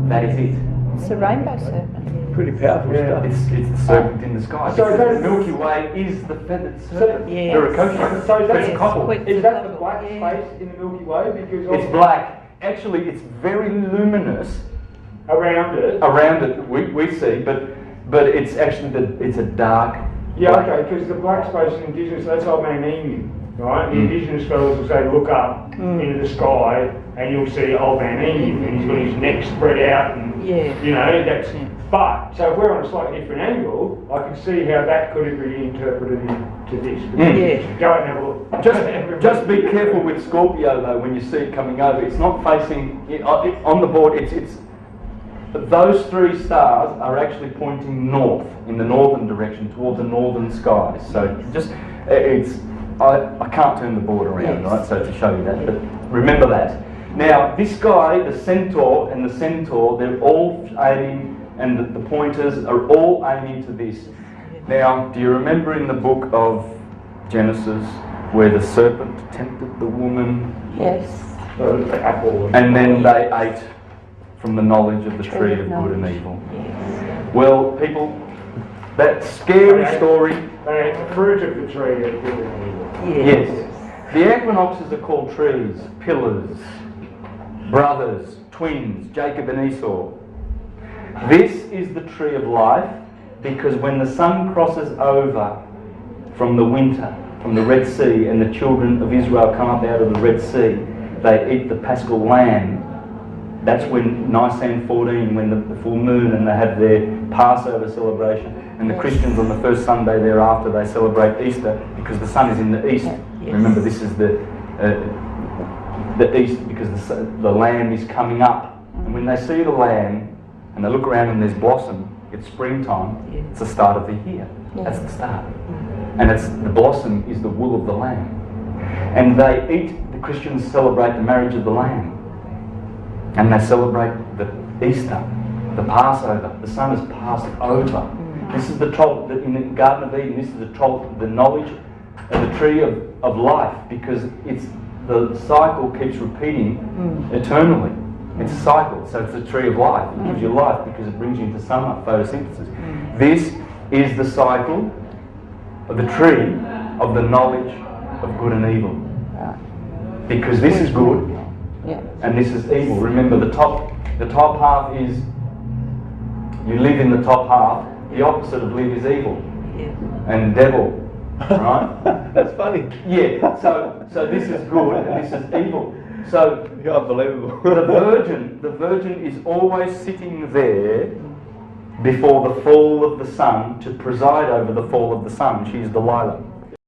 That is it. It's a rainbow serpent. Pretty powerful stuff. It's the serpent in the sky. So Because that's- the Milky Way is the feathered serpent. Yes. Viracocha. So that's It's couple. Is that the black space in the Milky Way? Because It's black. Actually, it's very luminous around it. around it. We see, but it's actually it's a dark. Yeah, black. okay, because the black space in Indigenous, that's old man Emu, right? The Indigenous fellows will say, look up into the sky and you'll see old man Emu, and he's got his neck spread out, and you know, that's. But, so if we're on a slightly different angle, I can see how that could be interpreted into this. Go and have a look. Just be careful with Scorpio though when you see it coming over. It's not facing on the board. It's those three stars are actually pointing north in the northern direction toward the northern skies. So just I can't turn the board around, right? So to show you that, but remember that. Now this guy, the Centaur and the Centaur, they're all aiming. And the pointers are all aiming to this. Now, do you remember in the book of Genesis where the serpent tempted the woman? Yes. The apple. And then they ate from the knowledge of the tree of good and evil. Yes. Well, people, that scary story. They ate the fruit of the tree of good and evil. Yes. The equinoxes are called trees, pillars, brothers, twins, Jacob and Esau. This is the tree of life, because when the sun crosses over from the winter, from the Red Sea, and the children of Israel come up out of the Red Sea, they eat the Paschal lamb. That's when Nisan 14, when the full moon, and they have their Passover celebration. And the Christians on the first Sunday thereafter, they celebrate Easter because the sun is in the east. Yes. Remember, this is the the east, because the lamb is coming up. And when they see the lamb and they look around and there's blossom, it's springtime, it's the start of the year. That's the start. And the blossom is the wool of the lamb. And the Christians celebrate the marriage of the lamb. And they celebrate the Easter, the Passover. The Son has passed over. This is in the Garden of Eden, this is the knowledge of the tree of life, because the cycle keeps repeating eternally. It's a cycle, so it's the tree of life. It gives you life because it brings you into summer, photosynthesis. This is the cycle of the tree of the knowledge of good and evil. Because this is good and this is evil. Remember, the top half is, you live in the top half. The opposite of live is evil and devil, right? That's funny. Yeah. So this is good and this is evil. So unbelievable. the virgin is always sitting there before the fall of the sun to preside over the fall of the sun. She's Delilah.